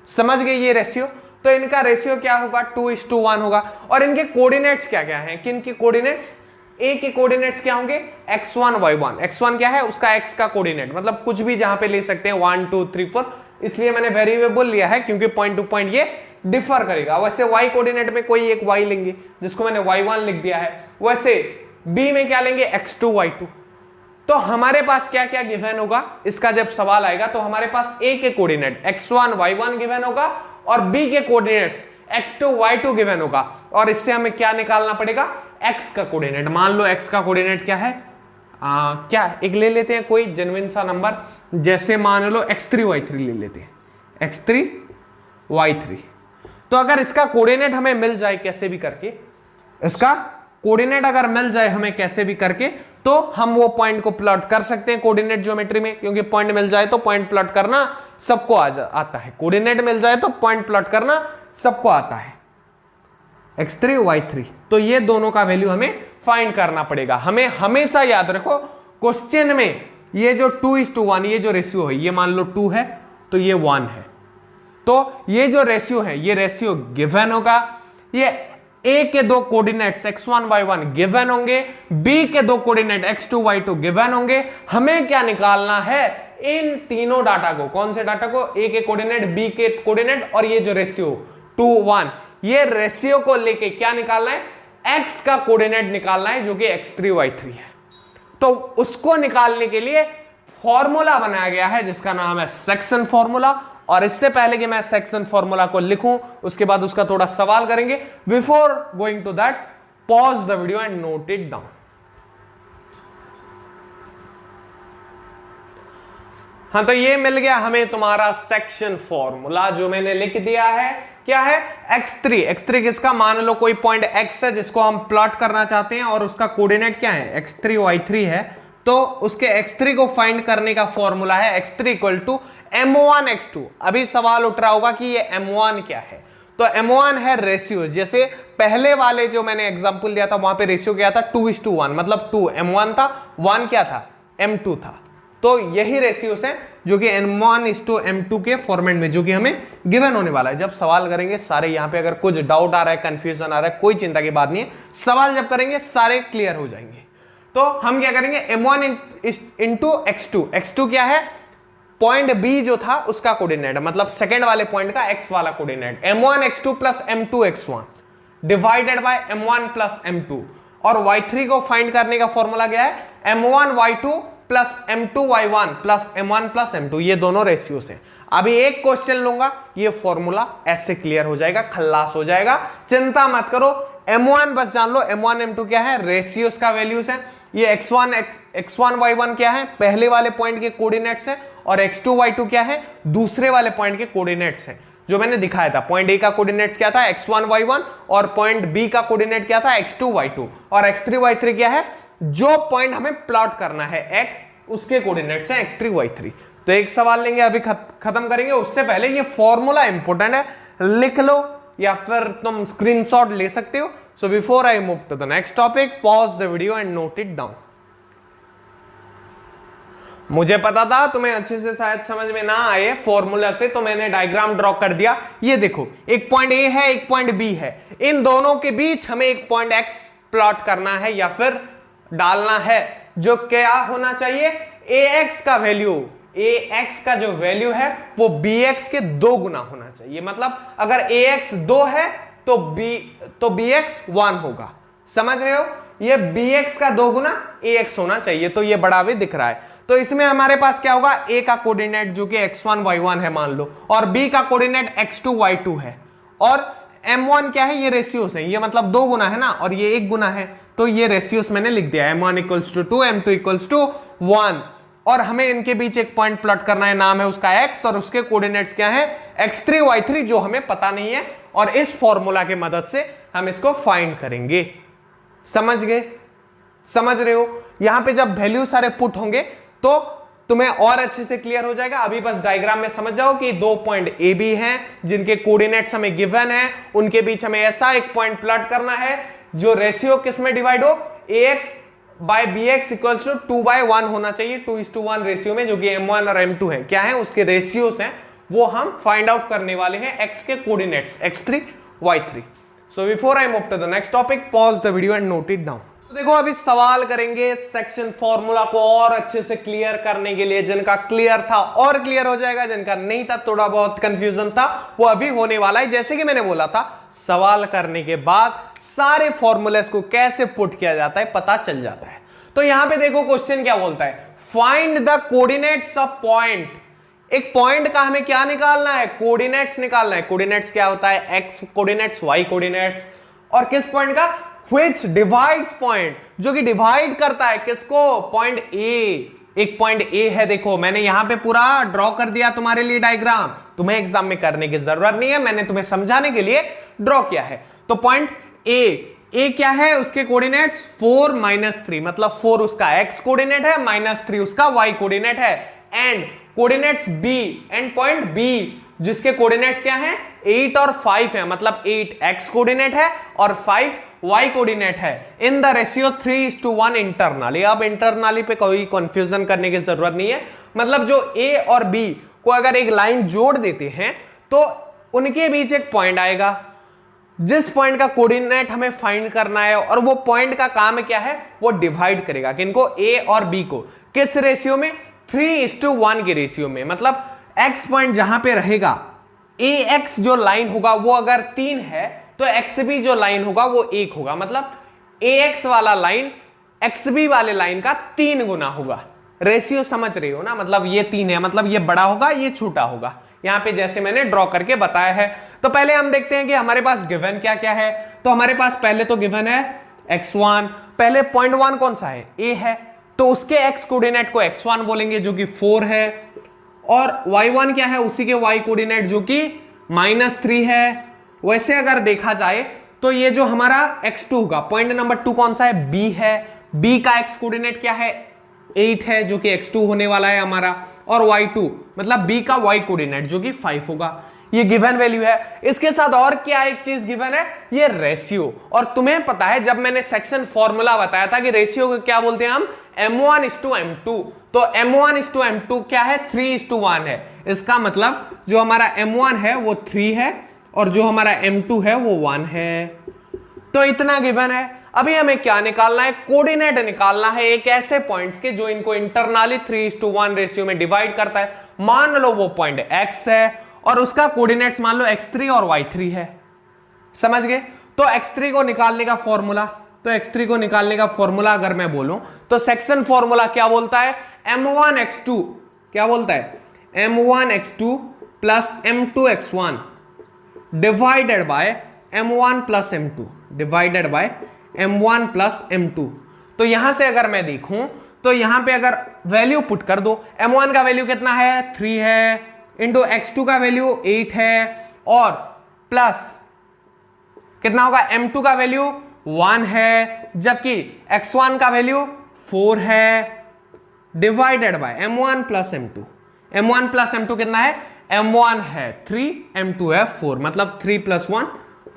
समझ गए ये रेशियो? तो इनका रेशियो क्या होगा? 2:1 होगा। और इनके कोऑर्डिनेट्स क्या क्या हैं? किन के कोऑर्डिनेट्स? a के कोऑर्डिनेट्स क्या होंगे? x1 y1। x1 क्या है? उसका x का कोऑर्डिनेट, मतलब कुछ भी जहां पे ले सकते हैं 1 2 3 4, इसलिए मैंने वेरिएबल लिया है क्योंकि पॉइंट टू पॉइंट ये डिफर करेगा। वैसे y कोऑर्डिनेट में कोई एक y लेंगे जिसको मैंने y1 लिख दिया है, वैसे b में क्या लेंगे? x2 y2। तो हमारे पास क्या क्या गिवन होगा इसका जब सवाल आएगा, तो हमारे पास a के कोऑर्डिनेट x1 y1 गिवन होगा और b के कोऑर्डिनेट्स x2 y2 गिवन होगा। और इससे हमें क्या निकालना पड़ेगा? x का कोऑर्डिनेट। मान लो x का कोऑर्डिनेट क्या है? क्या एक ले लेते हैं कोई जेन्युइन सा नंबर, जैसे मान लो x3 y3 ले लेते हैं, x3 y3। तो अगर इसका कोऑर्डिनेट हमें मिल जाए कैसे भी करके, इसका कोऑर्डिनेट अगर मिल जाए हमें कैसे भी करके, तो हम वो पॉइंट को प्लॉट कर सकते हैं कोऑर्डिनेट ज्योमेट्री में, क्योंकि पॉइंट मिल जाए तो पॉइंट प्लॉट करना सबको आता है। कोऑर्डिनेट मिल जाए तो पॉइंट प्लॉट करना सबको आता है, x3 y3। तो ये दोनों का वैल्यू हमें फाइंड करना पड़ेगा। हमें हमेशा याद रखो क्वेश्चन में ये जो 2:1 ये जो रेशियो है, ये मान लो 2 है तो ये 1 है, तो ये जो रेशियो है ये रेशियो गिवन होगा। ये a के दो कोऑर्डिनेट्स x1 y1 गिवन होंगे, b के दो कोऑर्डिनेट x2 y2 गिवन होंगे। हमें क्या निकालना है? इन तीनों डाटा को। कौन से डाटा को? a के कोऑर्डिनेट, b के कोऑर्डिनेट और ये जो रेशियो 2 1, ये रेशियो को लेके क्या निकालना है? x का कोऑर्डिनेट निकालना है जो कि x3 y3 है। तो उसको निकालने के लिए फॉर्मूला बनाया गया है जिसका नाम है सेक्शन फॉर्मूला। और इससे पहले कि मैं सेक्शन फॉर्मूला को लिखूं, उसके बाद उसका थोड़ा सवाल करेंगे। Before going to that, pause the video and note it down. हाँ, तो ये मिल गया हमें तुम्हारा सेक्शन फॉर्मूला जो मैंने लिख दिया है। क्या है? x3 किसका? मान लो कोई पॉइंट x है जिसको हम प्लॉट करना चाहते हैं और उसका कोऑर्डिनेट क्या है? x3 y3 है। तो उसके x3 को फाइंड करने का फॉर्मूला है x3 equal to m1 x2। अभी सवाल उठ रहा होगा कि ये m1 क्या है, तो m1 है रेशियो। जैसे पहले वाले जो मैंने एग्जांपल दिया था वहां पे रेशियो क्या था 2:1, मतलब 2 m1 था, 1 क्या था m2 था। तो यही रेशियोस हैं जो कि m1:m2 के फॉर्मेट में जो कि हमें गिवन होने वाला है। जब सवाल करेंगे सारे, यहां पे अगर कुछ डाउट आ रहा है, कंफ्यूजन आ रहा है, कोई चिंता की बात नहीं है, सवाल जब करेंगे सारे क्लियर हो जाएंगे। तो हम क्या करेंगे m1 x2। x2 क्या है, पॉइंट B जो था उसका कोऑर्डिनेट, मतलब सेकंड वाले पॉइंट का x वाला coordinate, m1 x2 plus m2 x1 divided by m1 plus m2। और y3 को फाइंड करने का फॉर्मूला क्या है, m1 y2 plus m2 y1 plus m1 plus m2। ये दोनों रेशियोस हैं। अभी एक क्वेश्चन लूंगा, ये फॉर्मूला ऐसे क्लियर हो जाएगा, खल्लास हो जाएगा, चिंता मत करो। m1 बस जान लो, m1 m2 क्या है, रेशियोस का वैल्यूज है। ये x1 y1 क्या है, पहले वाले पॉइंट के कोऑर्डिनेट्स हैं, और x2 y2 क्या है, दूसरे वाले पॉइंट के कोऑर्डिनेट्स हैं जो मैंने दिखाया था। पॉइंट A का कोऑर्डिनेट्स क्या था x1 y1, और पॉइंट B का कोऑर्डिनेट क्या था x2 y2, और x3 y3 क्या है, जो पॉइंट हमें प्लॉट करना है x, उसके कोऑर्डिनेट्स हैं x3 y3। तो एक सवाल लेंगे, अभी खत्म करेंगे। उससे पहले ये फॉर्मूला इंपॉर्टेंट है, लिख लो या फिर तुम स्क्रीनशॉट ले सकते हो। So before I move to the next topic, pause the video and note it down. मुझे पता था तुम्हें अच्छे से शायद समझ में ना आए फॉर्मूला से, तो मैंने डायग्राम ड्रॉ कर दिया। ये देखो, एक पॉइंट A है, एक पॉइंट B है, इन दोनों के बीच हमें एक पॉइंट X प्लॉट करना है या फिर डालना है, जो क्या होना चाहिए, AX का वैल्यू, AX का जो वैल्यू है वो BX के 2 गुना होना चाहिए। मतलब अगर AX 2 है तो BX 1 होगा। समझ रहे हो, ये BX का 2 गुना AX होना चाहिए। तो ये बड़ा भी दिख रहा है। तो इसमें हमारे पास क्या होगा, A का कोऑर्डिनेट जो कि x1 y1 है मान लो, और B का कोऑर्डिनेट x2 y2 है, और m1 क्या है, ये रेशियोस है, ये मतलब 2 गुना है ना, और ये 1 गुना है, तो ये रेशियोस मैंने लिख दिया, m1 equals to 2, m2 equals to 1। और हमें इनके बीच एक पॉइंट प्लॉट करना है, नाम है उसका x, और उसके कोऑर्डिनेट्स क्या है x3 y3, जो हमें पता नहीं है, और इस फॉर्मूला की मदद से हम इसको फाइंड करेंगे। समझ गए, समझ रहे हो। यहां पे जब वैल्यू सारे पुट होंगे तो तुम्हें और अच्छे से क्लियर हो जाएगा। अभी बस डायग्राम में समझ जाओ कि 2 पॉइंट ए बी हैं जिनके कोऑर्डिनेट्स हमें गिवन है, उनके बीच हमें ऐसा एक पॉइंट प्लॉट करना है जो रेशियो किस में डिवाइड हो, ax by bx equals to 2/1 होना चाहिए, 2:1 रेशियो में, जो कि m1 और m2 है, क्या है उसके रेशियोस हैं, वो हम फाइंड आउट करने वाले हैं x के coordinates x3 y3। So before I move to the next topic, pause the video and note it down. तो देखो, अभी सवाल करेंगे सेक्शन फॉर्मूला को और अच्छे से क्लियर करने के लिए। जिनका क्लियर था और क्लियर हो जाएगा, जिनका नहीं था, थोड़ा बहुत कंफ्यूजन था, वो अभी होने वाला है। जैसे कि मैंने बोला था, सवाल करने के बाद सारे फॉर्मूलेस को कैसे पुट किया जाता है पता चल जाता है। तो यहां पे देखो क्वेश्चन क्या बोलता है, find the coordinates of point. एक पॉइंट का हमें क्या निकालना है, कोऑर्डिनेट्स निकालना है। कोऑर्डिनेट्स क्या होता है, एक्स कोऑर्डिनेट्स, वाई कोऑर्डिनेट्स, और किस पॉइंट का, व्हिच डिवाइड्स पॉइंट, जो कि डिवाइड करता है किसको, पॉइंट ए। एक पॉइंट ए है, देखो मैंने यहां पे पूरा ड्रॉ कर दिया तुम्हारे लिए डायग्राम, तुम्हें एग्जाम में करने की जरूरत नहीं है, मैंने तुम्हें समझाने के लिए ड्रॉ किया है। तो पॉइंट ए क्या है, उसके कोऑर्डिनेट्स 4 - 3, मतलब 4 उसका एक्स कोऑर्डिनेट है, -3 उसका वाई कोऑर्डिनेट है, and coordinates B, and point B जिसके कोऑर्डिनेट्स क्या हैं, 8 और 5 है, मतलब 8 एक्स कोऑर्डिनेट है और 5 वाई कोऑर्डिनेट है, इन द रेशियो 3:1 इंटरनली। अब इंटरनली पे कोई कंफ्यूजन करने की जरूरत नहीं है, मतलब जो ए और बी को अगर एक लाइन जोड़ देते हैं तो उनके बीच एक पॉइंट आएगा, जिस पॉइंट का कोऑर्डिनेट हमें फाइंड करना है, और वो पॉइंट का काम क्या है, वो डिवाइड करेगा किनको, ए और बी को, किस रेशियो में, 3:1 के रेशियो में। मतलब एक्स पॉइंट जहां पे रहेगा, ए एक्स जो लाइन होगा वो अगर 3 है तो एक्स बी जो लाइन होगा वो 1 होगा, मतलब ए एक्स वाला लाइन एक्स बी वाले लाइन का 3 गुना होगा। रेशियो समझ रहे हो ना, मतलब ये 3 है, मतलब ये बड़ा होगा, ये छोटा होगा, यहां पे जैसे मैंने ड्रॉ करके बताया है। तो पहले हम देखते हैं कि हमारे पास गिवन क्या क्या है। तो हमारे पास पहले तो गिवन है x1, पहले पॉइंट 1 कौन सा है, a है, तो उसके x कोऑर्डिनेट को x1 बोलेंगे जो कि 4 है, और y1 क्या है, उसी के y कोऑर्डिनेट जो कि -3 है। वैसे अगर देखा जाए तो ये जो हमारा x2 होगा, पॉइंट नंबर 2 कौन सा है, b है, b का x कोऑर्डिनेट क्या है, 8 है जो कि x2 होने वाला है हमारा, और y2 मतलब b का y कोऑर्डिनेट जो कि 5 होगा। ये गिवन वैल्यू है। इसके साथ और क्या एक चीज गिवन है, ये रेशियो। और तुम्हें पता है जब मैंने सेक्शन फॉर्मूला बताया था कि रेशियो को क्या बोलते हैं हम, m1:m2। तो m1:m2 क्या है, 3:1 है। इसका मतलब जो हमारा m1 है वो 3 है और जो हमारा m2 है वो 1 है। तो इतना गिवन है। अभी हमें क्या निकालना है, कोऑर्डिनेट निकालना है एक ऐसे पॉइंट्स के जो इनको इंटरनली 3:1 रेशियो में डिवाइड करता है। मान लो वो पॉइंट x है और उसका कोऑर्डिनेट्स मान लो x3 और y3 है। समझ गए? तो x3 को निकालने का फॉर्मूला, तो x3 को निकालने का फॉर्मूला अगर मैं बोलूं तो सेक्शन फॉर्मूला क्या बोलता है, m1x2 क्या बोलता है, m1x2 plus m2x1 divided by m1 plus m2 divided by m1 plus m2। तो यहां से अगर मैं देखूं तो यहां पे अगर वैल्यू पुट कर दो, m1 का वैल्यू कितना है, 3 है, इंटू x2 का वैल्यू 8 है, और प्लस कितना होगा, m2 का वैल्यू 1 है, जबकि x1 का वैल्यू 4 है, divided bye m1 plus m2। m1 plus m2 कितना है, m1 है 3, m2 है 4, मतलब 3 प्लस 1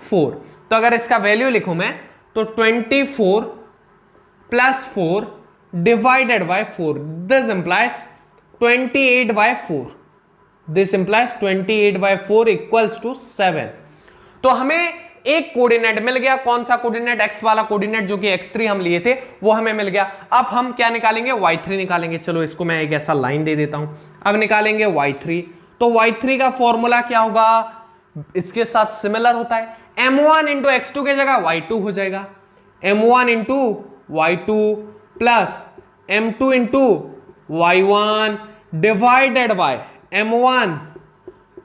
4। तो अगर इसका वैल्यू लिखूं मैं तो 24 plus 4 divided by 4, this implies 28/4, this implies 28/4 equals to 7। तो हमें एक कोऑर्डिनेट मिल गया, कौन सा कोऑर्डिनेट, x वाला कोऑर्डिनेट जो कि x3 हम लिए थे वो हमें मिल गया। अब हम क्या निकालेंगे, y3 निकालेंगे। चलो इसको मैं एक ऐसा लाइन दे देता हूं। अब निकालेंगे y3। तो y3 का फॉर्मूला क्या होगा, इसके साथ सिमिलर होता है, m1 इंटू x2 की जगह y2 हो जाएगा, m1 into y2 plus m2 into y1 divided by m1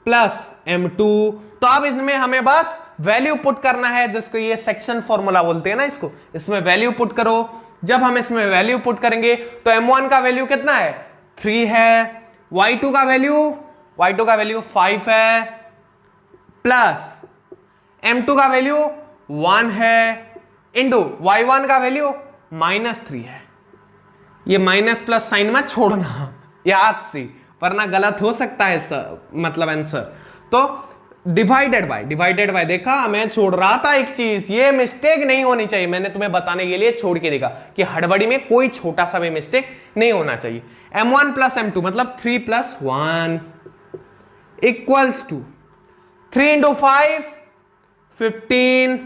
plus m2। तो अब इसमें हमें बस वैल्यू पुट करना है, जिसको ये सेक्शन फॉर्मूला बोलते हैं ना, इसको, इसमें वैल्यू पुट करो। जब हम इसमें वैल्यू पुट करेंगे तो m1 का वैल्यू कितना है, 3 है, y2 का वैल्यू 5 है, प्लस m2 का वैल्यू 1 है, इंटू y1 का वैल्यू -3 है। ये माइनस प्लस साइन मत छोड़ना याद से, वरना गलत हो सकता है सर, मतलब आंसर। तो डिवाइडेड बाय देखा, मैं छोड़ रहा था एक चीज, ये मिस्टेक नहीं होनी चाहिए, मैंने तुम्हें बताने के लिए छोड़ के देखा कि हड़बड़ी में कोई छोटा सा भी मिस्टेक नहीं होना चाहिए। m1 प्लस m2 मतलब 3 plus 1 equals to 3 into 5 15,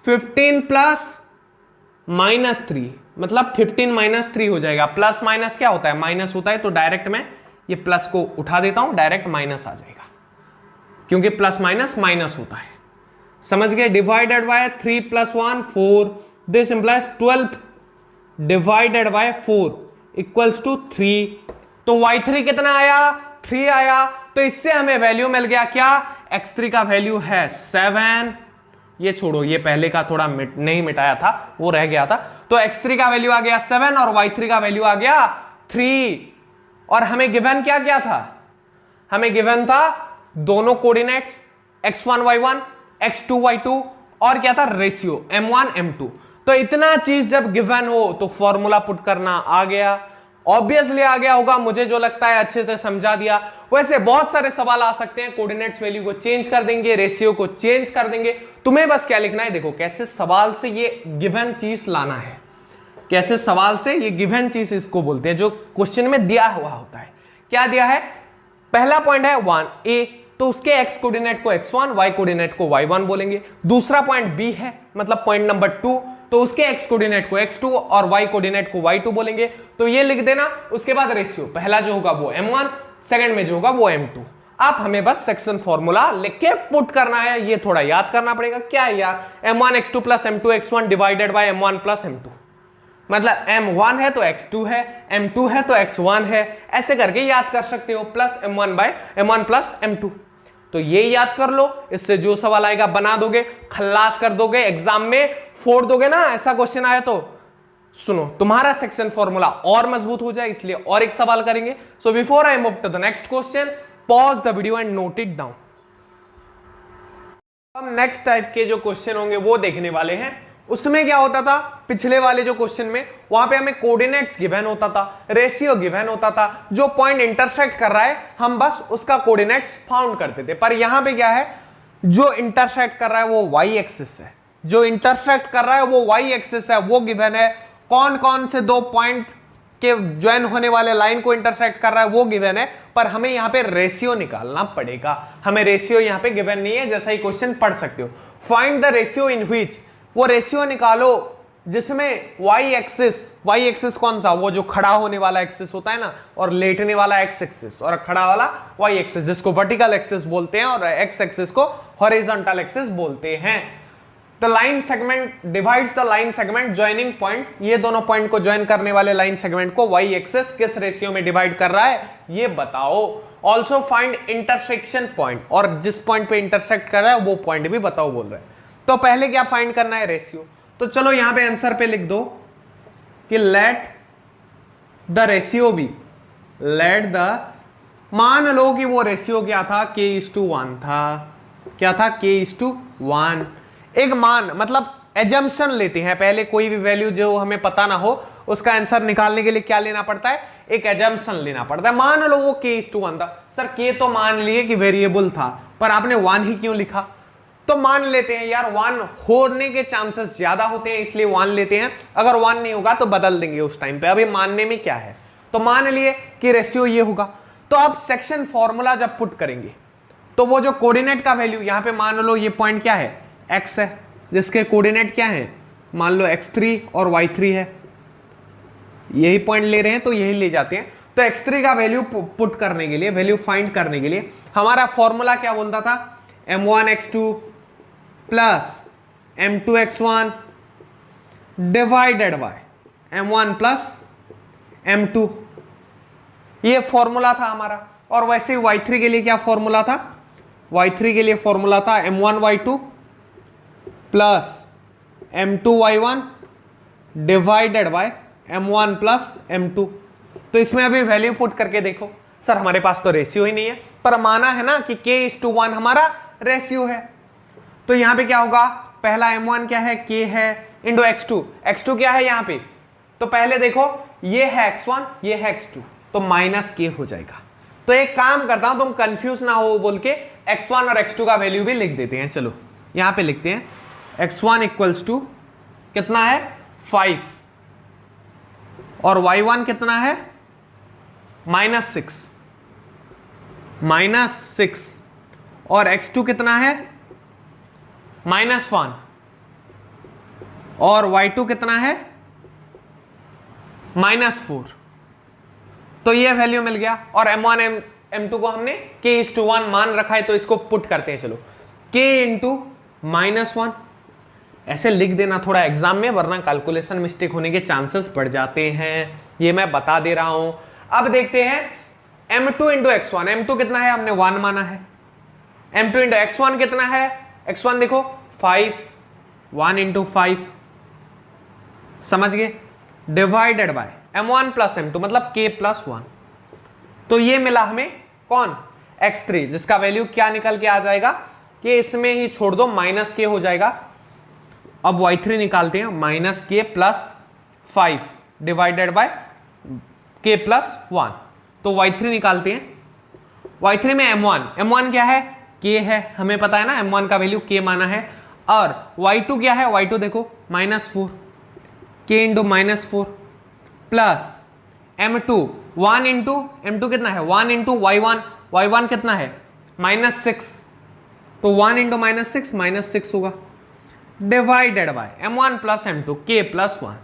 15 plus -3 मतलब 15 -3 हो जाएगा। प्लस माइनस क्या होता है, माइनस होता है, तो डायरेक्ट मैं ये प्लस को उठा देता हूं, डायरेक्ट माइनस आ जाएगा, क्योंकि प्लस माइनस माइनस होता है। समझ गए? Divided by 3 plus 1 4, this implies 12 divided by 4 equals to 3। तो y3 कितना आया, 3 आया। तो इससे हमें वैल्यू मिल गया क्या, x3 का वैल्यू है 7। ये छोड़ो, ये पहले का थोड़ा नहीं मिटाया था, वो रह गया था। तो x3 का वैल्यू आ गया 7 और y3 का वैल्यू आ गया 3। और हमें गिवन क्या क्या था, हमें गिवन था दोनों coordinates x1 y1 x2 y2 और क्या था, रेशियो m1 m2। तो इतना चीज जब गिवन हो तो फॉर्मूला पुट करना आ गया, ऑब्वियसली आ गया होगा, मुझे जो लगता है अच्छे से समझा दिया। वैसे बहुत सारे सवाल आ सकते हैं, कोऑर्डिनेट्स वैल्यू को चेंज कर देंगे, रेशियो को चेंज कर देंगे। तुम्हें बस क्या लिखना है, देखो कैसे सवाल से ये गिवन चीज लाना है, कैसे सवाल से ये गिवन चीज इसको बोलते हैं जो क्वेश्चन में दिया हुआ होता है। क्या दिया है, पहला पॉइंट है 1a, तो उसके x कोऑर्डिनेट को x1, y कोऑर्डिनेट को y1 बोलेंगे। दूसरा पॉइंट b है, मतलब पॉइंट नंबर 2, तो उसके x कोऑर्डिनेट को x2 और y कोऑर्डिनेट को y2 बोलेंगे। तो ये लिख देना। उसके बाद रेशियो, पहला जो होगा वो m1, सेकंड में जो होगा वो m2। आप हमें बस सेक्शन फॉर्मूला लिख के पुट करना है, ये थोड़ा याद करना पड़ेगा। क्या है यार, m1 x2 plus m2 x1 divided by m1 plus m2, मतलब m1 है तो x2 है, m2 है तो x1 है, ऐसे करके याद कर सकते हो, प्लस m1 प्लस m2। तो ये याद कर लो, इससे जो सवाल आएगा बना दोगे, खल्लास कर दोगे, एग्जाम में फोड़ दोगे ना, ऐसा क्वेश्चन आया तो। सुनो, तुम्हारा सेक्शन फॉर्मूला और मजबूत हो जाए, इसलिए और एक सवाल करेंगे। So before I move to the next question, pause the video and note it down. हम नेक्स्ट टाइप के जो क्वेश्चन होंगे वो देखने वाले हैं। उसमें क्या होता था, पिछले वाले जो क्वेश्चन में, वहां पे हमें कोऑर्डिनेट्स गिवन होता था, रेशियो गिवन होता था, जो पॉइंट इंटरसेक्ट कर रहा है हम बस उसका कोऑर्डिनेट्स फाउंड करते थे। पर यहां पे क्या है, जो इंटरसेक्ट कर रहा है वो वाई एक्सिस है, जो इंटरसेक्ट कर रहा है वो वाई एक्सिस है, वो गिवन है। कौन कौन से दो पॉइंट के ज्वाइन होने वाले लाइन को इंटरसेक्ट कर रहा है वो गिवन है, पर हमें यहां पे रेशियो निकालना पड़ेगा। हमें रेशियो यहां पे गिवन नहीं है, जैसा ही क्वेश्चन पढ़ सकते हो। Find the ratio in which, वो रेशियो निकालो जिसमें वाई एक्सिस कौन सा, वो जो खड़ा होने वाला एक्सिस होता है ना, और लेटने वाला एक्स एक्सिस, और खड़ा वाला वाई एक्सिस, जिसको वर्टिकल एक्सिस बोलते हैं, और एक्स एक्सिस को हॉरिजॉन्टल एक्सिस बोलते हैं। The line segment divides the line segment joining points, ये दोनों पॉइंट को ज्वाइन करने वाले लाइन सेगमेंट को वाई एक्सिस किस रेशियो में डिवाइड कर रहा है ये बताओ। ऑल्सो फाइंड इंटरसेक्शन पॉइंट, और जिस पॉइंट पे इंटरसेक्ट कर रहा है वो पॉइंट भी बताओ बोल रहे हैं। तो पहले क्या फाइंड करना है, रेशियो। तो चलो यहां पे आंसर पे लिख दो कि let the ratio B, let the, मान लो कि वो रेशियो क्या था, k:1 था। क्या था, k:1। एक मान मतलब एजम्पशन लेते हैं, पहले कोई भी वैल्यू जो हमें पता ना हो उसका आंसर निकालने के लिए क्या लेना पड़ता है, एक एजम्पशन लेना पड़ता है। मान लो वो k:1 था। सर k तो मान लिए कि वेरिएबल था, पर आपने 1 ही क्यों लिखा? तो मान लेते हैं यार 1 होने के चांसेस ज्यादा होते हैं, इसलिए 1 लेते हैं। अगर 1 नहीं होगा तो बदल देंगे उस टाइम पे। अभी मानने में क्या है, तो मान लिए कि रेशियो ये होगा। तो अब सेक्शन फॉर्मूला जब पुट करेंगे तो वो जो कोऑर्डिनेट का वैल्यू, यहां पे मान लो ये पॉइंट क्या है, x है, जिसके कोऑर्डिनेट क्या है, मान लो x3 और y3 है। यही पॉइंट ले रहे हैं तो यही ले जाते हैं। तो x3 का वैल्यू पुट करने के लिए, वैल्यू फाइंड करने के लिए हमारा फॉर्मूला क्या बोलता था, m1x2 plus m2x1 divided by m1 plus m2, ये फॉर्मूला था हमारा। और वैसे y3 के लिए क्या फॉर्मूला था, y3 के लिए फॉर्मूला था m1y2 plus m2y1 divided by m1 plus m2। तो इसमें अभी वैल्यू पुट करके देखो। सर हमारे पास तो रेशियो ही नहीं है, पर माना है ना कि k:1 हमारा रेशियो है। तो यहां पे क्या होगा, पहला m1 क्या है, k है, इंटू x2 क्या है यहां पे, तो पहले देखो ये है x1 ये है x2, तो माइनस k हो जाएगा। तो एक काम करता हूं, तुम कंफ्यूज ना हो बोल के x1 और x2 का वैल्यू भी लिख देते हैं। चलो यहां पे लिखते हैं, x1 इक्वल्स टू कितना है 5, और y1 कितना है -6, और x2 कितना है -1, और y2 कितना है -4। तो ये वैल्यू मिल गया। और m1 m2 को हमने k:1 मान रखा है, तो इसको पुट करते हैं। चलो k इंटू -1 ऐसे लिख देना थोड़ा एग्जाम में, वरना कैलकुलेशन मिस्टेक होने के चांसेस बढ़ जाते हैं, ये मैं बता दे रहा हूं। अब देखते हैं m2 इंटू x1, m2 कितना है हमने 1 माना है, m2 इंटू x1 कितना है, x1 देखो 5, 1 इंटू 5, समझ गए, divided bye m1 plus m2 मतलब k+1। तो ये मिला हमें कौन, x3, जिसका वैल्यू क्या निकल के आ जाएगा कि इसमें ही छोड़ दो, -k हो जाएगा। अब y3 निकालते हैं, -k+5 डिवाइडेड बाय k+1। तो y3 निकालते हैं, y3 में m1 क्या है, k है, हमें पता है ना m1 का वैल्यू k माना है। और y2 क्या है, y2 देखो -4, k into -4 plus m2, 1 into m2 कितना है 1 इंटू y1 कितना है -6, तो 1 इंटू -6 होगा, divided by m1 plus m2 k+1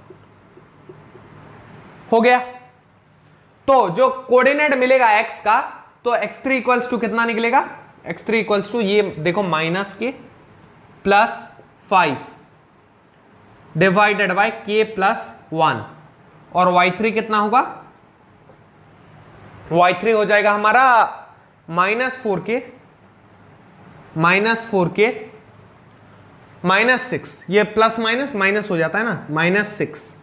हो गया। तो जो कोऑर्डिनेट मिलेगा x का, तो x3 इक्वल्स टू कितना निकलेगा, x3 इक्वल्स टू ये देखो -k+5 डिवाइडेड बाय k+1, और y3 कितना होगा, y3 हो जाएगा हमारा -4k -6, ये प्लस माइनस हो जाता है ना, -6,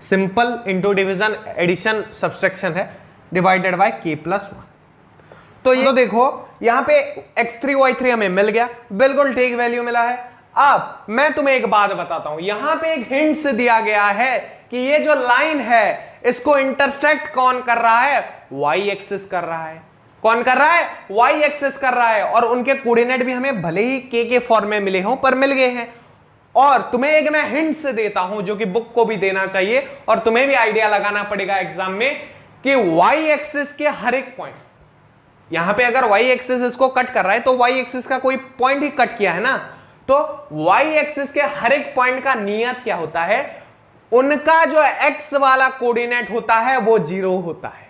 simple into division addition subtraction है, डिवाइडेड बाय k+1। तो ये तो देखो यहां पे x3 y3 हमें मिल गया, बिल्कुल ठीक वैल्यू मिला है। अब मैं तुम्हें एक बात बताता हूं, यहां पे एक हिंट दिया गया है कि ये जो लाइन है इसको इंटरसेक्ट कौन कर रहा है, वाई एक्सिस कर रहा है। कौन कर रहा है, वाई एक्सिस कर रहा है। और उनके कोऑर्डिनेट भी हमें भले ही के फॉर्म में मिले हों पर मिल गए हैं। और तुम्हें एक मैं हिंट देता हूं जो कि बुक को भी देना चाहिए और तुम्हें भी आइडिया लगाना पड़ेगा एग्जाम में कि वाई एक्सिस के हर एक पॉइंट, यहां पे अगर वाई एक्सिस इसको कट कर रहा है तो वाई एक्सिस का कोई पॉइंट ही कट किया है ना, तो वाई एक्सिस के हर एक पॉइंट का नियत क्या होता है, उनका जो एक्स वाला कोऑर्डिनेट होता है वो 0 होता है।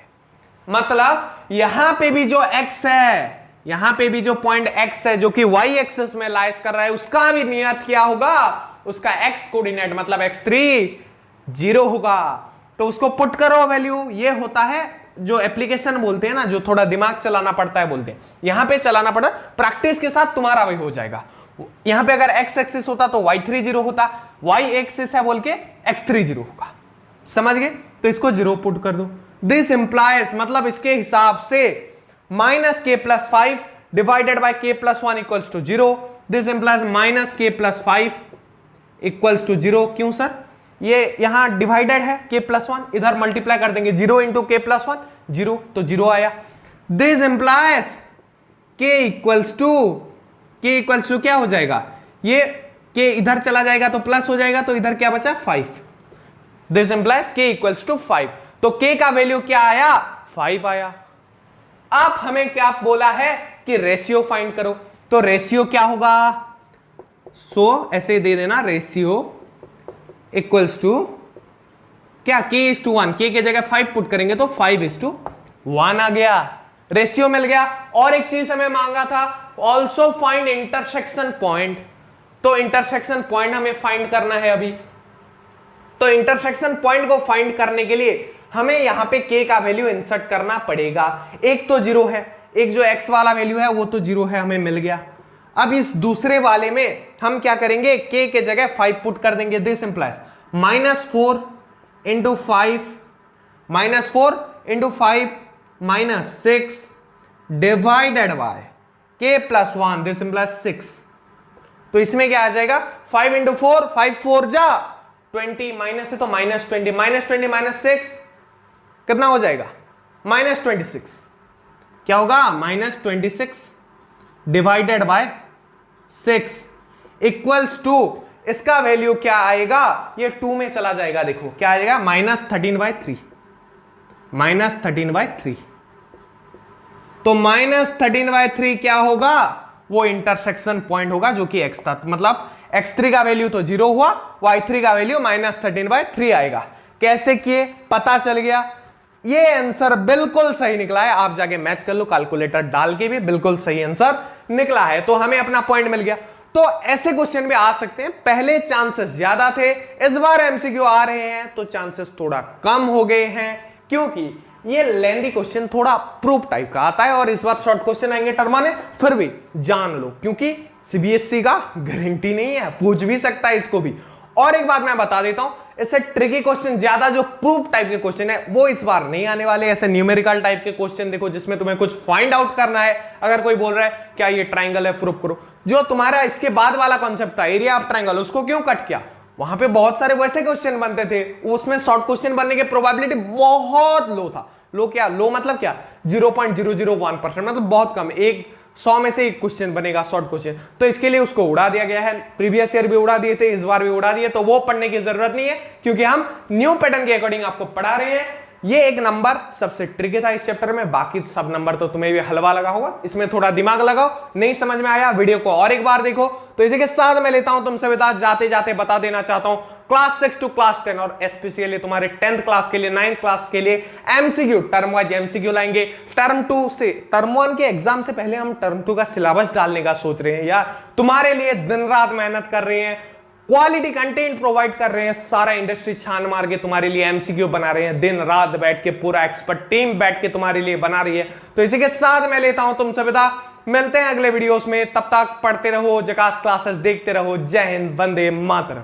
मतलब यहां पे भी जो एक्स है, यहां पे भी जो पॉइंट एक्स है जो कि वाई एक्सिस में लाइज कर रहा है, उसका भी नियत क्या होगा, उसका एक्स कोऑर्डिनेट मतलब x3 0 होगा। तो उसको पुट करो वैल्यू, ये होता है जो एप्लीकेशन बोलते हैं ना, जो थोड़ा दिमाग चलाना पड़ता है बोलते हैं, यहां पे चलाना पड़ता, प्रैक्टिस के साथ तुम्हारा वही हो जाएगा। यहां पे अगर x एक्सिस होता तो y3 0 होता, y एक्सिस है बोल के x3 0 होगा। समझ गए? तो इसको 0 पुट कर दो। दिस इंप्लाइज मतलब इसके हिसाब से -k+5 divided by k+1 equals to 0। This implies -k+5 equals to 0। क्यों सर? ये यहां डिवाइडेड है k+1, इधर मल्टीप्लाई कर देंगे 0 इंटू k+1 0, तो 0 आया। This implies k equals to क्या हो जाएगा, ये k इधर चला जाएगा तो प्लस हो जाएगा, तो इधर क्या बचा 5। This implies k equals to 5, तो k का वैल्यू क्या आया, 5 आया। अब हमें क्या बोला है कि रेशियो फाइंड करो, तो रेशियो क्या होगा, ऐसे दे देना, रेशियो इक्वल्स टू क्या, k:1, k के जगह 5 पुट करेंगे तो 5:1 आ गया, रेशियो मिल गया। और एक चीज हमें मांगा था, ऑल्सो फाइंड इंटरसेक्शन पॉइंट, तो इंटरसेक्शन पॉइंट हमें फाइंड करना है अभी। तो इंटरसेक्शन पॉइंट को फाइंड करने के लिए हमें यहां पे k का वैल्यू इंसर्ट करना पड़ेगा। एक तो 0 है, एक जो x वाला वैल्यू है वो तो 0 है, हमें मिल गया। अब इस दूसरे वाले में हम क्या करेंगे, k के जगह 5 पुट कर देंगे। This implies -4 into 5 -6 divided by k+1, this implies 6। तो इसमें क्या आ जाएगा, 5 इंटू 4, 5 4 जा 20, माइनस है तो -20, -20 -6 कितना हो जाएगा, -26। क्या होगा, -26 डिवाइडेड बाय 6 इक्वल्स टू, इसका वैल्यू क्या आएगा, ये 2 में चला जाएगा, देखो क्या आएगा, -13/3, -13/3। तो -13/3 क्या होगा, वो इंटरसेक्शन पॉइंट होगा जो कि x था। मतलब x3 का वैल्यू तो 0 हुआ, y3 का वैल्यू -13/3 आएगा। कैसे किए, पता चल गया। ये आंसर बिल्कुल सही निकला है, आप जाके मैच कर लो कैलकुलेटर डाल के भी, बिल्कुल सही आंसर निकला है। तो हमें अपना पॉइंट मिल गया। तो ऐसे क्वेश्चन भी आ सकते हैं, पहले चांसेस ज्यादा थे, इस बार एमसीक्यू आ रहे हैं तो चांसेस थोड़ा कम हो गए हैं, क्योंकि ये लेंदी क्वेश्चन थोड़ा प्रूफ टाइप का आता है और इस बार शॉर्ट क्वेश्चन आएंगे टर्माने, फिर भी जान लो, क्योंकि सीबीएसई का गारंटी नहीं है, पूछ भी सकता है इसको भी। और एक बात मैं बता देता हूं, इससे ट्रिकी क्वेश्चन ज्यादा जो प्रूफ टाइप के क्वेश्चन है वो इस बार नहीं आने वाले। ऐसे न्यूमेरिकल टाइप के क्वेश्चन देखो जिसमें तुम्हें कुछ फाइंड आउट करना है। अगर कोई बोल रहा है क्या ये ट्राइंगल है, प्रूफ करो। जो तुम्हारा इसके बाद वाला कॉन्सेप्ट था एरिया ऑफ ट्राइंगल, उसको क्यों कट किया, वहां पे बहुत सारे वैसे क्वेश्चन बनते थे, उसमें शॉर्ट क्वेश्चन बनने की प्रोबेबिलिटी बहुत लो था। लो क्या, लो मतलब क्या, 0.001%, मतलब बहुत कम, 100 में से एक क्वेश्चन बनेगा शॉर्ट क्वेश्चन। तो इसके लिए उसको उड़ा दिया गया है। प्रीवियस ईयर भी उड़ा दिए थे, इस बार भी उड़ा दिए, तो वो पढ़ने की जरूरत नहीं है, क्योंकि हम न्यू पैटर्न के अकॉर्डिंग आपको पढ़ा रहे हैं। ये एक नंबर सबसे ट्रिकी था इस चैप्टर में, बाकी सब नंबर तो तुम्हें भी हलवा लगा होगा, इसमें थोड़ा दिमाग लगाओ। नहीं समझ में आया, वीडियो को और एक बार देखो। तो इसी के साथ मैं लेता हूं तुमसे विदा, जाते जाते बता देना चाहता हूं, क्लास 6 टू क्लास 10 और स्पेशली तुम्हारे 10th क्लास के लिए, 9th क्लास के लिए एमसीक्यू, टर्म वाइज एमसीक्यू लाएंगे। टर्म 2 से, टर्म 1 के एग्जाम से पहले हम टर्म 2 का सिलेबस डालने का सोच रहे हैं यार, तुम्हारे लिए दिन रात मेहनत कर रहे हैं, क्वालिटी कंटेंट प्रोवाइड कर रहे हैं, सारा इंडस्ट्री छान मार के तुम्हारे लिए एमसीक्यू बना रहे हैं, दिन रात बैठ के पूरा एक्सपर्ट टीम बैठ के तुम्हारे लिए बना रही है। तो इसी के साथ मैं लेता हूं तुमसे विदा, मिलते हैं अगले वीडियोस में, तब तक पढ़ते रहो, झकास क्लासेस देखते रहो। जय हिंद, वंदे मातरम।